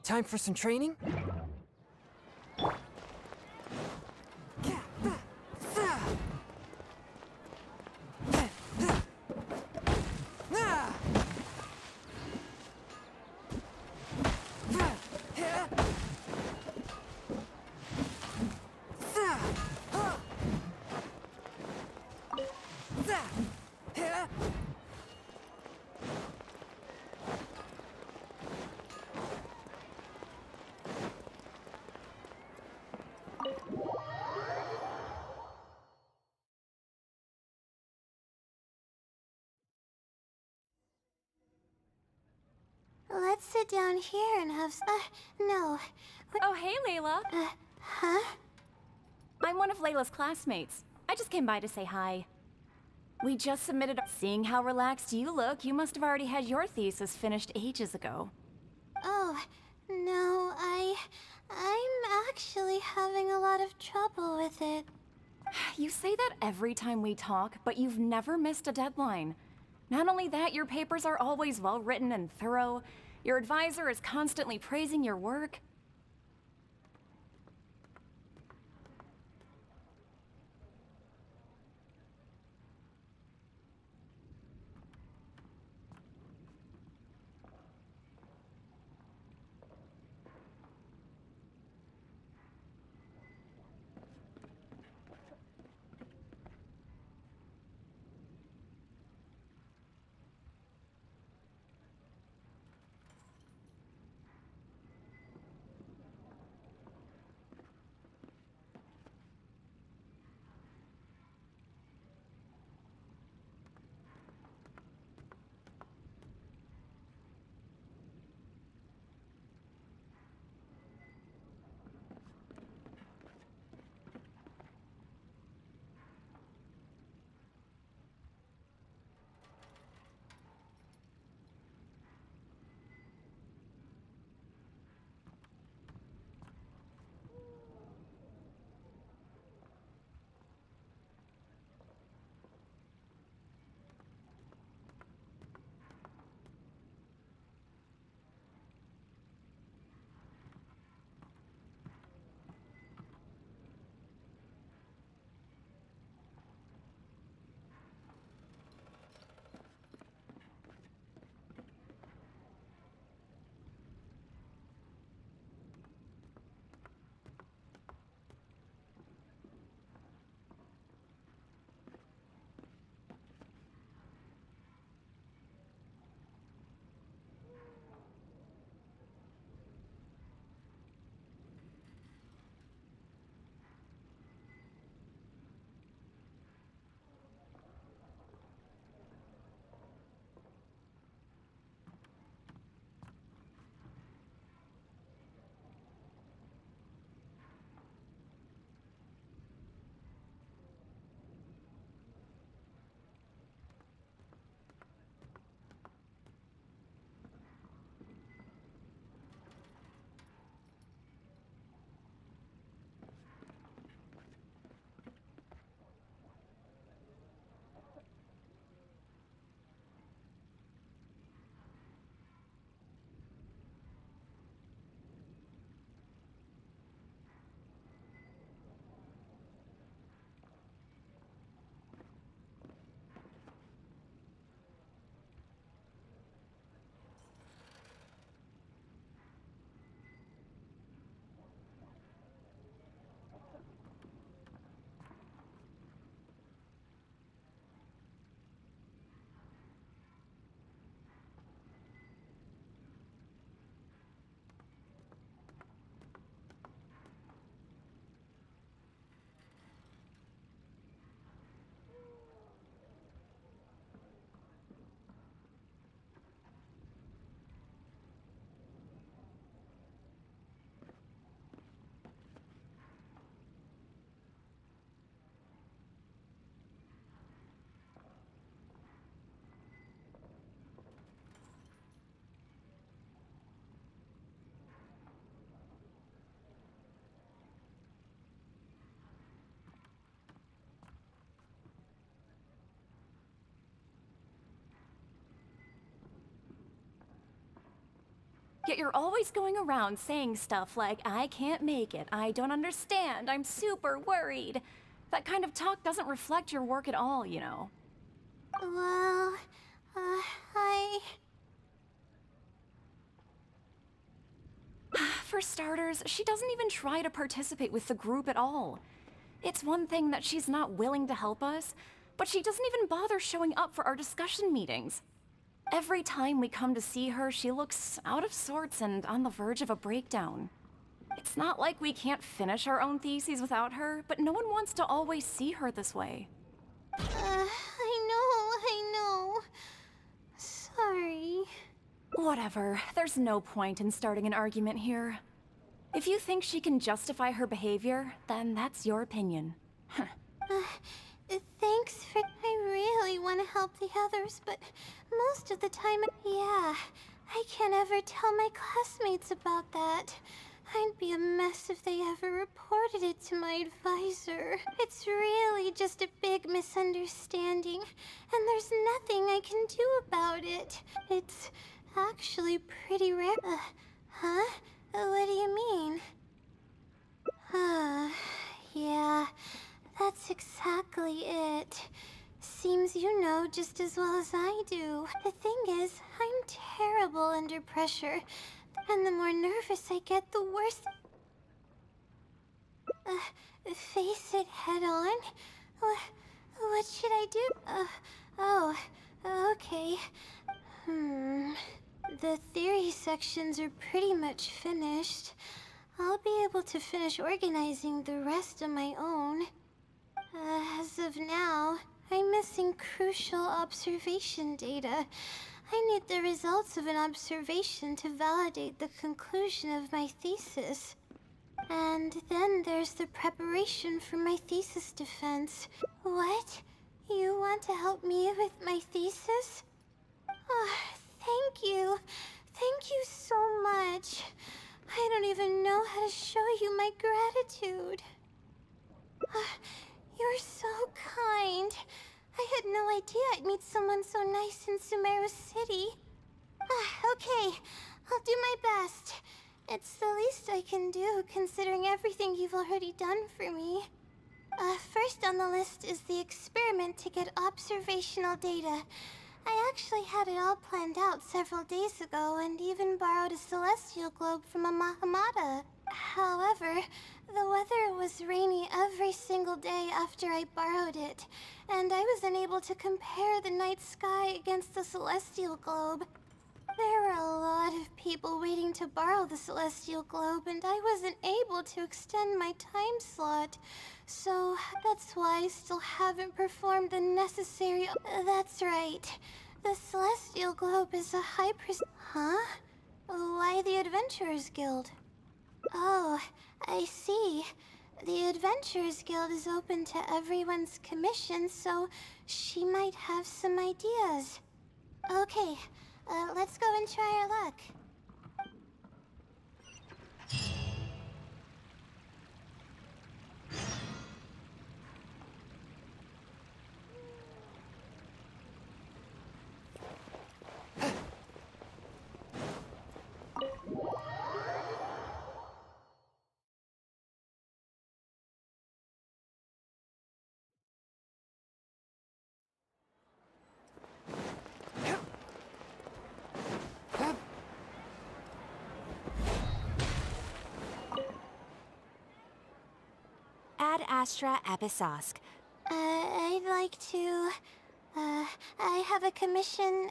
Time for some training? Let's sit down here and have no. Oh, hey, Layla. Huh? I'm one of Layla's classmates. I just came by to say hi. We just submitted. Seeing how relaxed you look, you must have already had your thesis finished ages ago. Oh, no, I'm actually having a lot of trouble with it. You say that every time we talk, but you've never missed a deadline. Not only that, your papers are always well written and thorough. Your advisor is constantly praising your work. Yet you're always going around saying stuff like, I can't make it, I don't understand, I'm super worried. That kind of talk doesn't reflect your work at all, you know. Well, For starters, she doesn't even try to participate with the group at all. It's one thing that she's not willing to help us, but she doesn't even bother showing up for our discussion meetings. Every time we come to see her, she looks out of sorts and on the verge of a breakdown. It's not like we can't finish our own theses without her, but no one wants to always see her this way. I know. Sorry. Whatever, there's no point in starting an argument here. If you think she can justify her behavior, then that's your opinion. Thanks for... I really want to help the others, but most of the time... Yeah, I can't ever tell my classmates about that. I'd be a mess if they ever reported it to my advisor. It's really just a big misunderstanding, and there's nothing I can do about it. It's actually pretty rare. Huh? What do you mean? Yeah, that's exactly it. Seems you know just as well as I do. The thing is, I'm terrible under pressure, and the more nervous I get, the worse. Face it head on? What should I do? Okay. The theory sections are pretty much finished. I'll be able to finish organizing the rest on my own. As of now, I'm missing crucial observation data. I need the results of an observation to validate the conclusion of my thesis. And then there's the preparation for my thesis defense. What? You want to help me with my thesis? Oh, thank you. Thank you so much. I don't even know how to show you my gratitude. You're so kind. I had no idea I'd meet someone so nice in Sumeru City. Okay, I'll do my best. It's the least I can do, considering everything you've already done for me. First on the list is the experiment to get observational data. I actually had it all planned out several days ago and even borrowed a celestial globe from a Mahamata. However, the weather was rainy every single day after I borrowed it, and I was unable to compare the night sky against the celestial globe. There were a lot of people waiting to borrow the celestial globe, and I wasn't able to extend my time slot. So that's why I still haven't performed the necessary... That's right. The celestial globe is a high Huh? Why the Adventurers Guild? Oh, I see. The Adventurers Guild is open to everyone's commission, so she might have some ideas. Okay, let's go and try our luck. Ad Astra Abyssosque. I'd like to... I have a commission...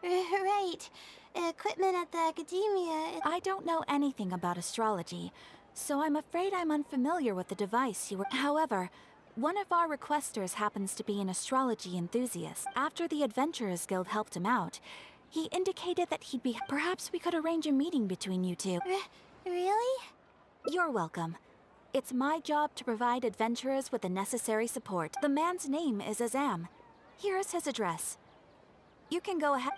right. Equipment at the academia... I don't know anything about astrology, so I'm afraid I'm unfamiliar with the device you were... However, one of our requesters happens to be an astrology enthusiast. After the Adventurers Guild helped him out, he indicated that he'd be... Perhaps we could arrange a meeting between you two. Really? You're welcome. It's my job to provide adventurers with the necessary support. The man's name is Azam. Here is his address. You can go ahead.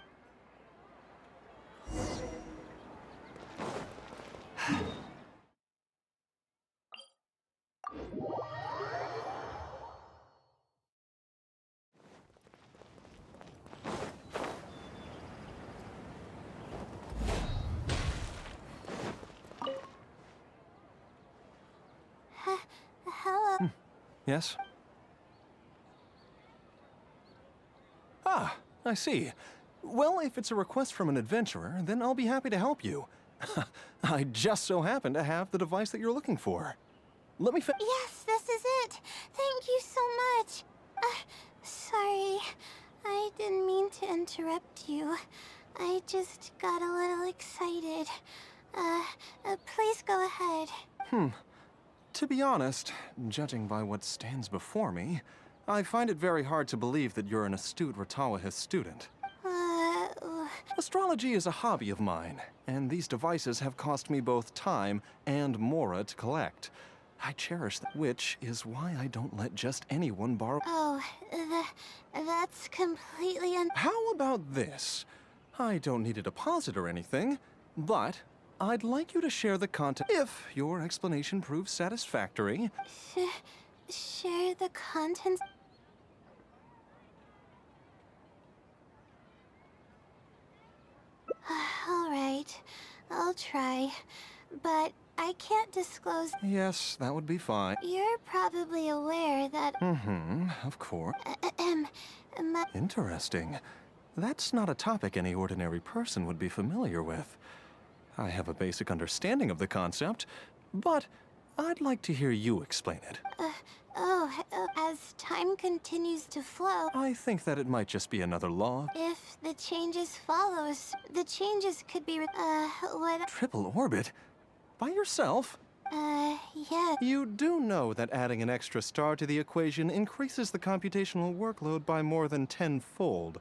Hello. Yes? Ah, I see. Well, if it's a request from an adventurer, then I'll be happy to help you. I just so happen to have the device that you're looking for. Let me Yes, this is it. Thank you so much. Sorry. I didn't mean to interrupt you. I just got a little excited. Please go ahead. To be honest, judging by what stands before me, I find it very hard to believe that you're an astute Ratawahith student. Astrology is a hobby of mine, and these devices have cost me both time and mora to collect. I cherish them, which is why I don't let just anyone borrow. Oh, that's completely How about this? I don't need a deposit or anything, but I'd like you to share the content if your explanation proves satisfactory. Share the contents? All right, I'll try, but I can't disclose. Yes, that would be fine. You're probably aware that. Of course. My... Interesting. That's not a topic any ordinary person would be familiar with. I have a basic understanding of the concept, but I'd like to hear you explain it. As time continues to flow... I think that it might just be another law. If the changes follows, the changes could be, what... Triple orbit? By yourself? Yeah. You do know that adding an extra star to the equation increases the computational workload by more than 10-fold.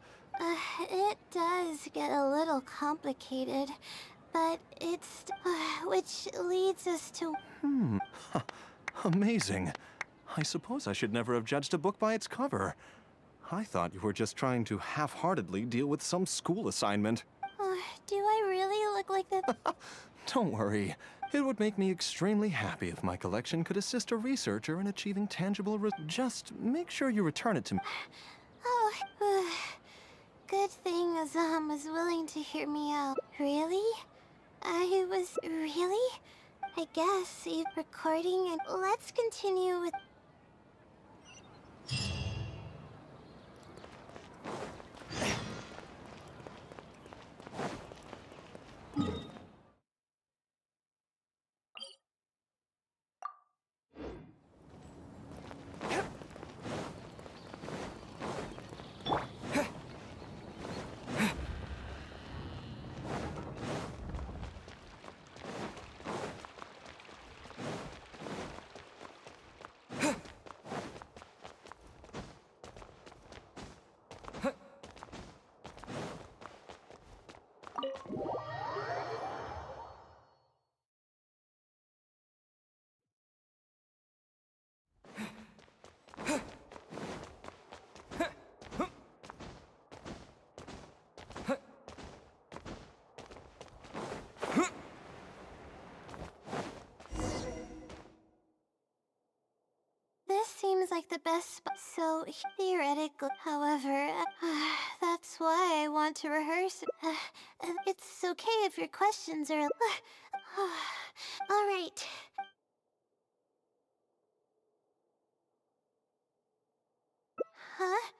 It does get a little complicated, but it's... which leads us to... Amazing. I suppose I should never have judged a book by its cover. I thought you were just trying to half-heartedly deal with some school assignment. Do I really look like that? Don't worry. It would make me extremely happy if my collection could assist a researcher in achieving tangible Just make sure you return it to me. Good thing Azam was willing to hear me out. Really? Really? I guess he's recording and let's continue with... This seems like the best spot. So theoretical, however, that's why I want to rehearse. It's okay if your questions are... All right. Huh?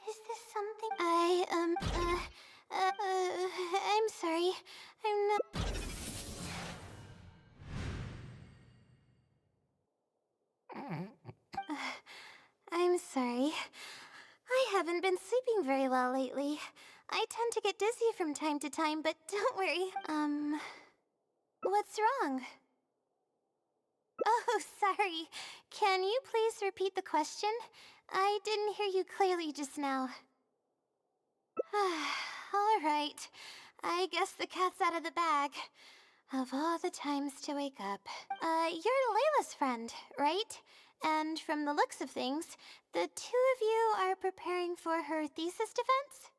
Is this something? I'm sorry. I'm not... I'm sorry. I haven't been sleeping very well lately. I tend to get dizzy from time to time, but don't worry. What's wrong? Oh, sorry. Can you please repeat the question? I didn't hear you clearly just now. All right. I guess the cat's out of the bag. Of all the times to wake up. You're Layla's friend, right? And from the looks of things, the two of you are preparing for her thesis defense?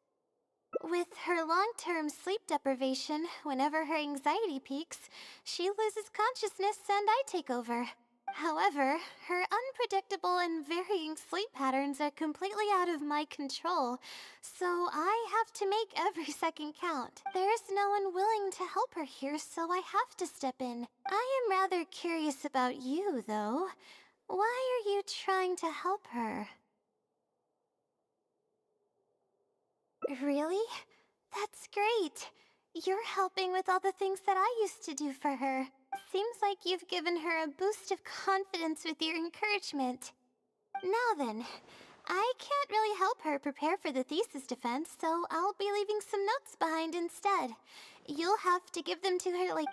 With her long-term sleep deprivation, whenever her anxiety peaks, she loses consciousness and I take over. However, her unpredictable and varying sleep patterns are completely out of my control, so I have to make every second count. There's no one willing to help her here, so I have to step in. I am rather curious about you, though. Why are you trying to help her? Really? That's great. You're helping with all the things that I used to do for her. Seems like you've given her a boost of confidence with your encouragement. Now then, I can't really help her prepare for the thesis defense, so I'll be leaving some notes behind instead. You'll have to give them to her like...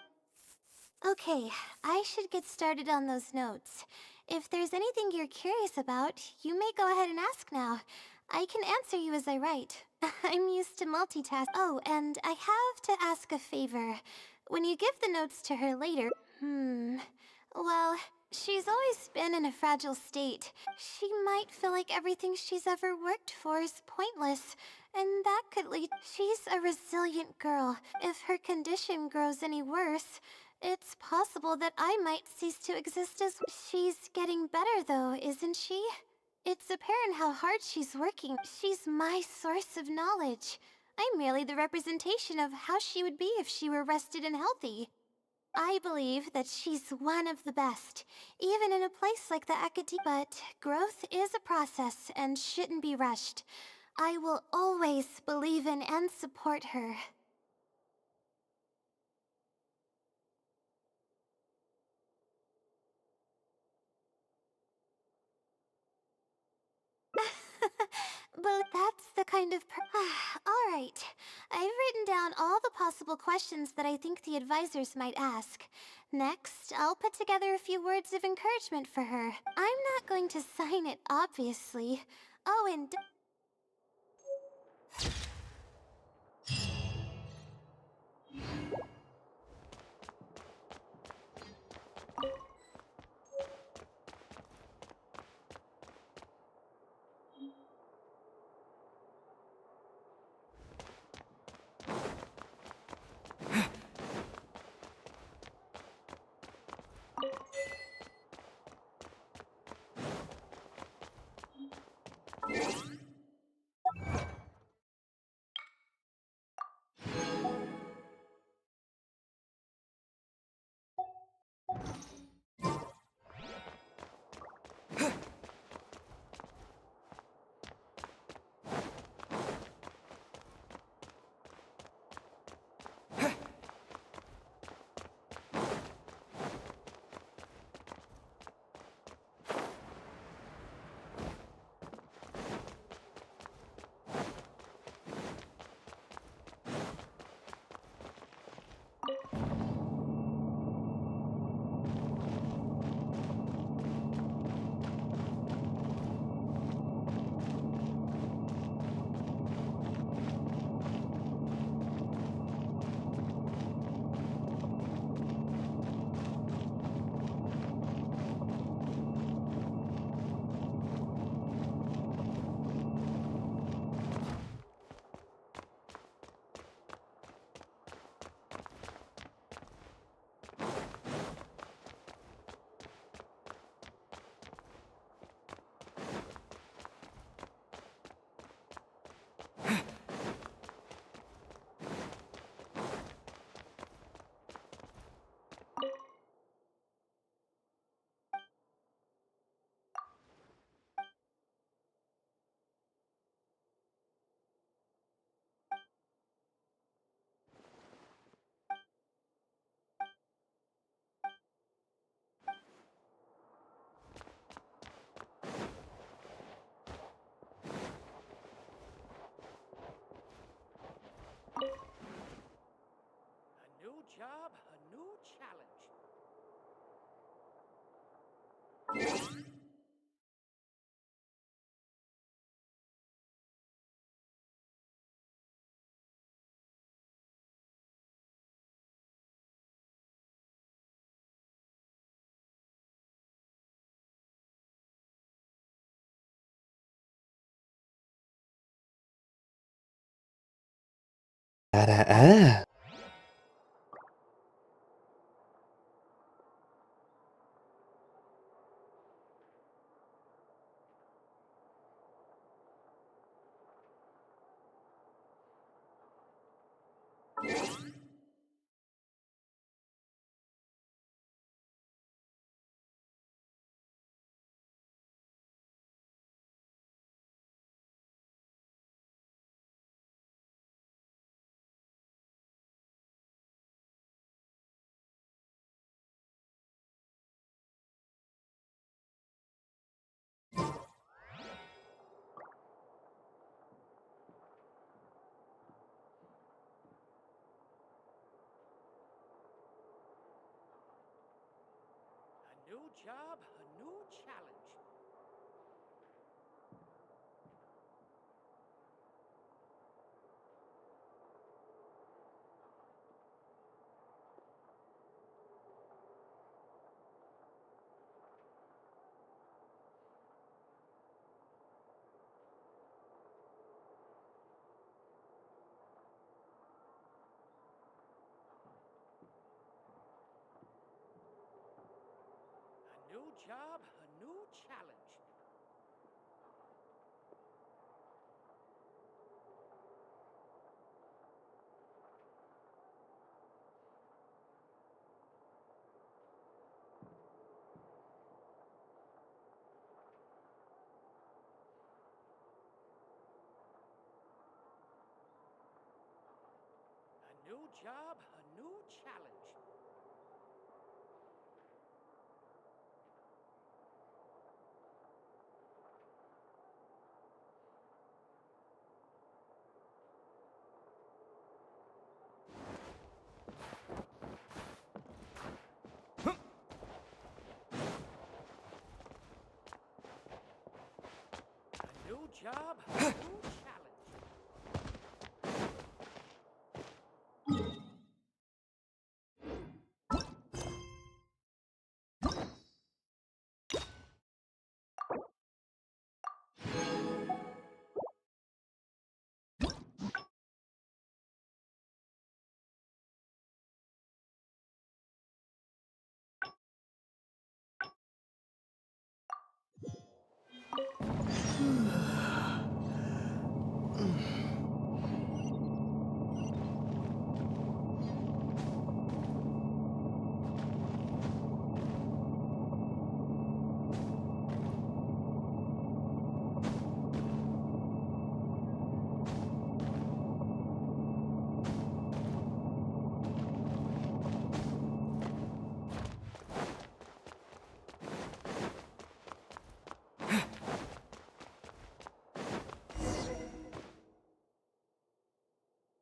Okay, I should get started on those notes. If there's anything you're curious about, you may go ahead and ask now. I can answer you as I write. I'm used to multitask. Oh, and I have to ask a favor. When you give the notes to her later... Well, she's always been in a fragile state. She might feel like everything she's ever worked for is pointless, and that could lead... She's a resilient girl. If her condition grows any worse, it's possible that I might cease to exist as... She's getting better though, isn't she? It's apparent how hard she's working. She's my source of knowledge. I'm merely the representation of how she would be if she were rested and healthy. I believe that she's one of the best, even in a place like the academia. But growth is a process and shouldn't be rushed. I will always believe in and support her. But that's the kind of Alright, I've written down all the possible questions that I think the advisors might ask. Next, I'll put together a few words of encouragement for her. I'm not going to sign it, obviously. Oh, and... A new job, a new challenge. new job, a new challenge. A new job, a new challenge. A new job, a new challenge. A new job, a new challenge.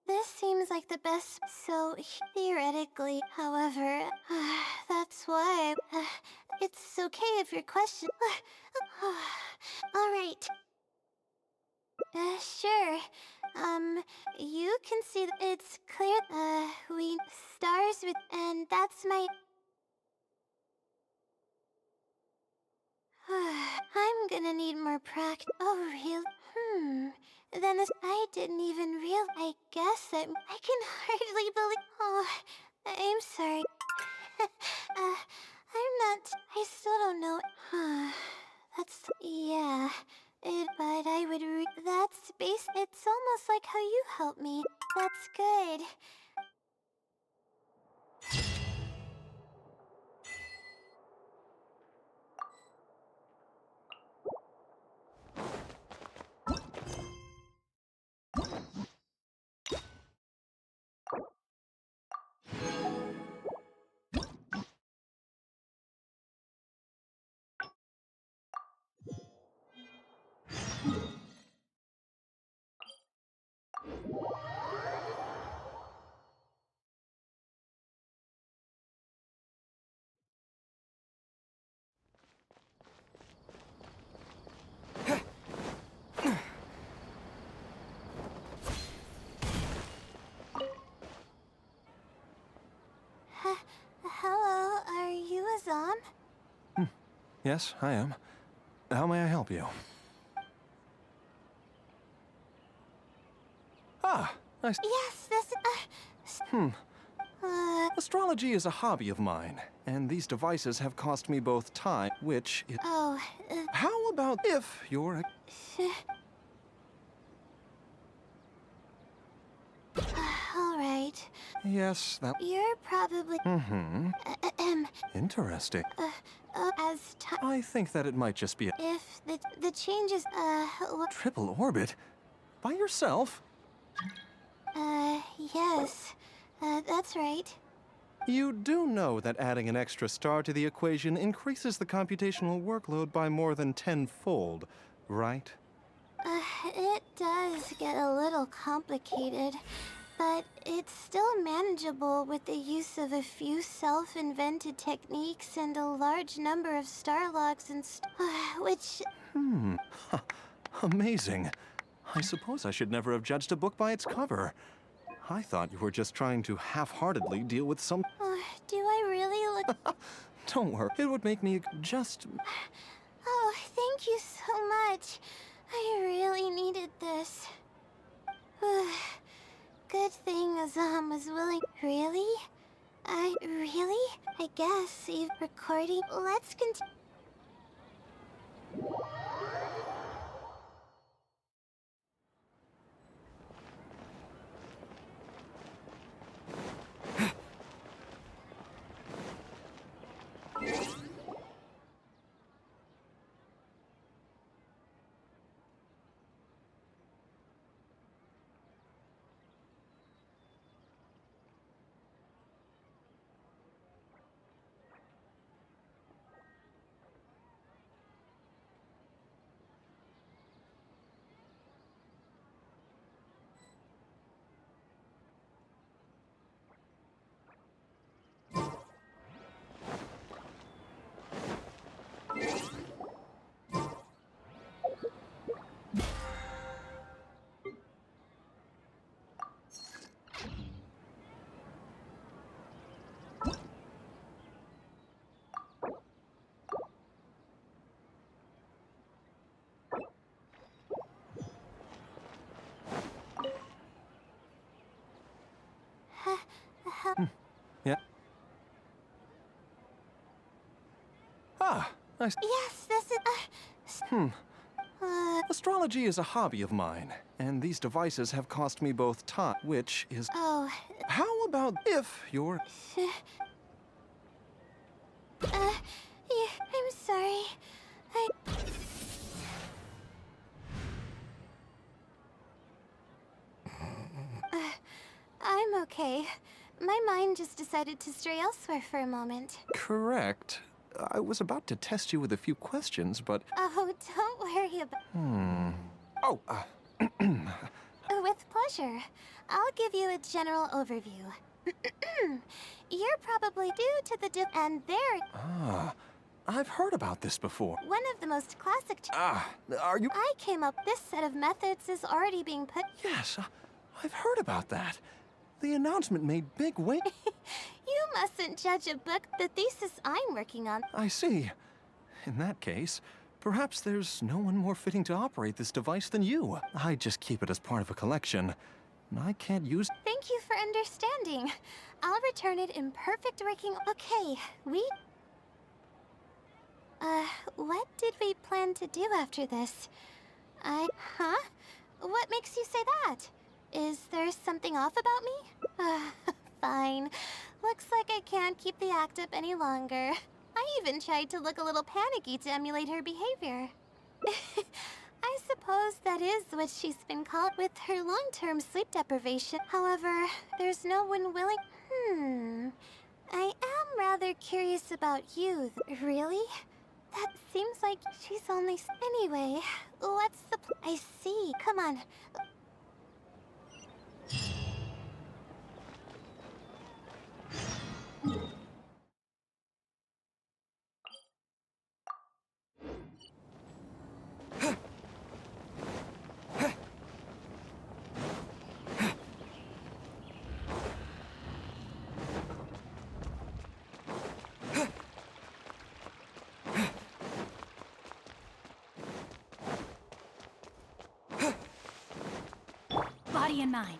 This seems like the best, so theoretically, however, that's why it's okay if your question. All right. Sure. You can see that it's clear. We stars with, and that's my. I'm gonna need more practice. Oh, really? Then this, I didn't even realize. I guess that I can hardly believe. Oh, I'm sorry. I'm not. I still don't know. That's. Yeah. But I would. That's base. It's almost like how you helped me. That's good. Hello, are you Azam? Yes, I am. How may I help you? Ah, I s- Yes, this. Astrology is a hobby of mine, and these devices have cost me both time, which is... Oh, How about if you're a... all right. Yes, that... You're probably. Interesting. As time. I think that it might just be a If the changes. triple orbit? By yourself? Yes. That's right. You do know that adding an extra star to the equation increases the computational workload by more than tenfold, right? It does get a little complicated. But it's still manageable with the use of a few self-invented techniques and a large number of star locks and which... Amazing. I suppose I should never have judged a book by its cover. I thought you were just trying to half-heartedly deal with some... do I really look... Don't worry, it would make me just... Oh, thank you so much. I really needed this. Good thing Azam was willing. Really? I guess Eve recording. Let's continue. Yeah? I... Yes, this is... Astrology is a hobby of mine, and these devices have cost me both time, which is... Oh... How about if you're... Yeah, I'm sorry. I'm okay. My mind just decided to stray elsewhere for a moment. Correct. I was about to test you with a few questions, but... Oh, don't worry about... Oh, With pleasure. I'll give you a general overview. You're probably due to the and there... I've heard about this before. One of the most classic... Are you... I came up... This set of methods is already being put... Yes, I've heard about that. The announcement made big weight. You mustn't judge a book, the thesis I'm working on. I see. In that case, perhaps there's no one more fitting to operate this device than you. I just keep it as part of a collection. And I can't use... Thank you for understanding. I'll return it in perfect working... Okay, what did we plan to do after this? Huh? What makes you say that? Is there something off about me? Fine. Looks like I can't keep the act up any longer. I even tried to look a little panicky to emulate her behavior. I suppose that is what she's been called with her long-term sleep deprivation. However, there's no one willing... I am rather curious about you. Really? That seems like she's only... Anyway, what's the... I see. Come on. Body and mind.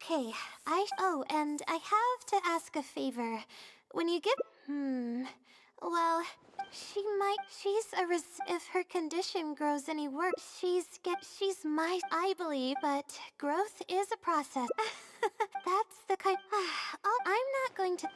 Okay, oh, and I have to ask a favor. When you give... Well, she's if her condition grows any worse, she's I believe, but growth is a process. That's the kind... I'm not going to...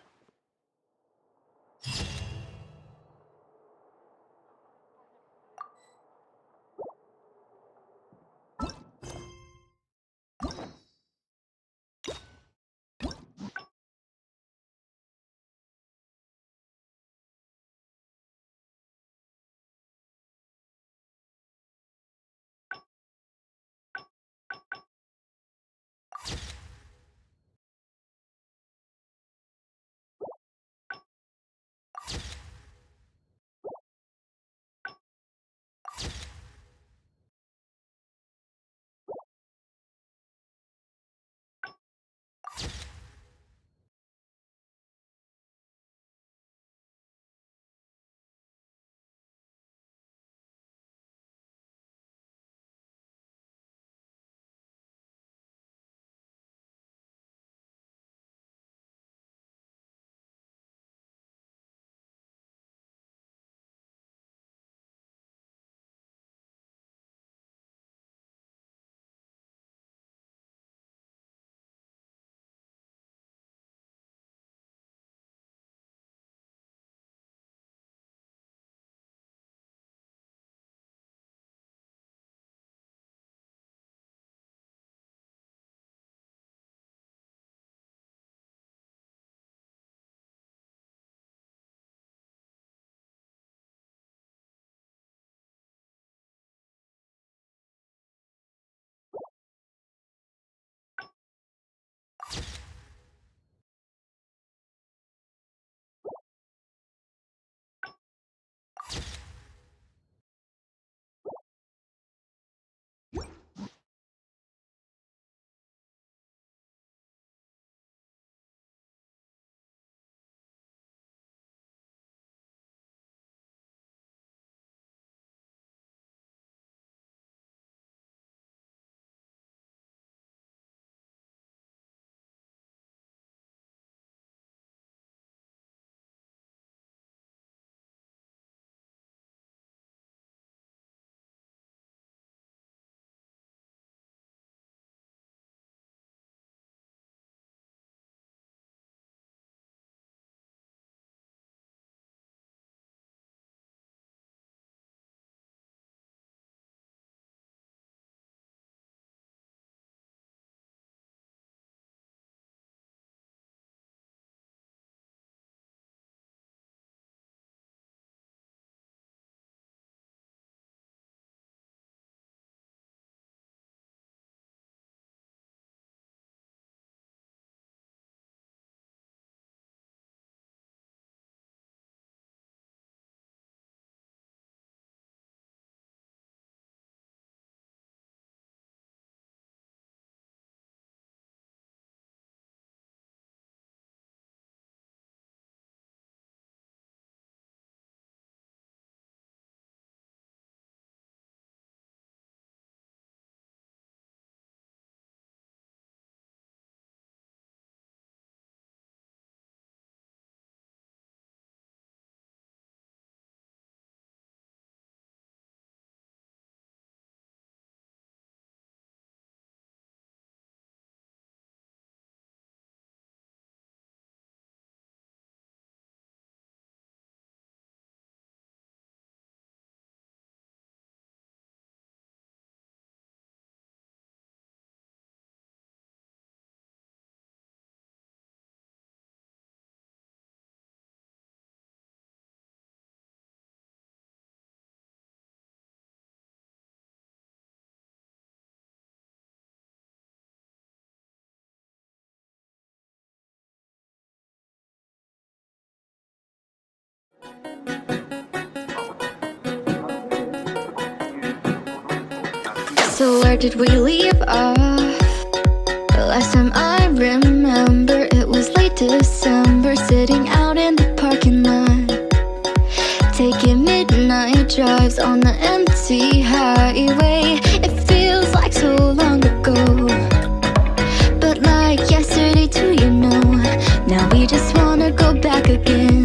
So where did we leave off? The last time I remember, it was late December, sitting out in the parking lot, taking midnight drives on the empty highway. It feels like so long ago, but like Now we just wanna go back again.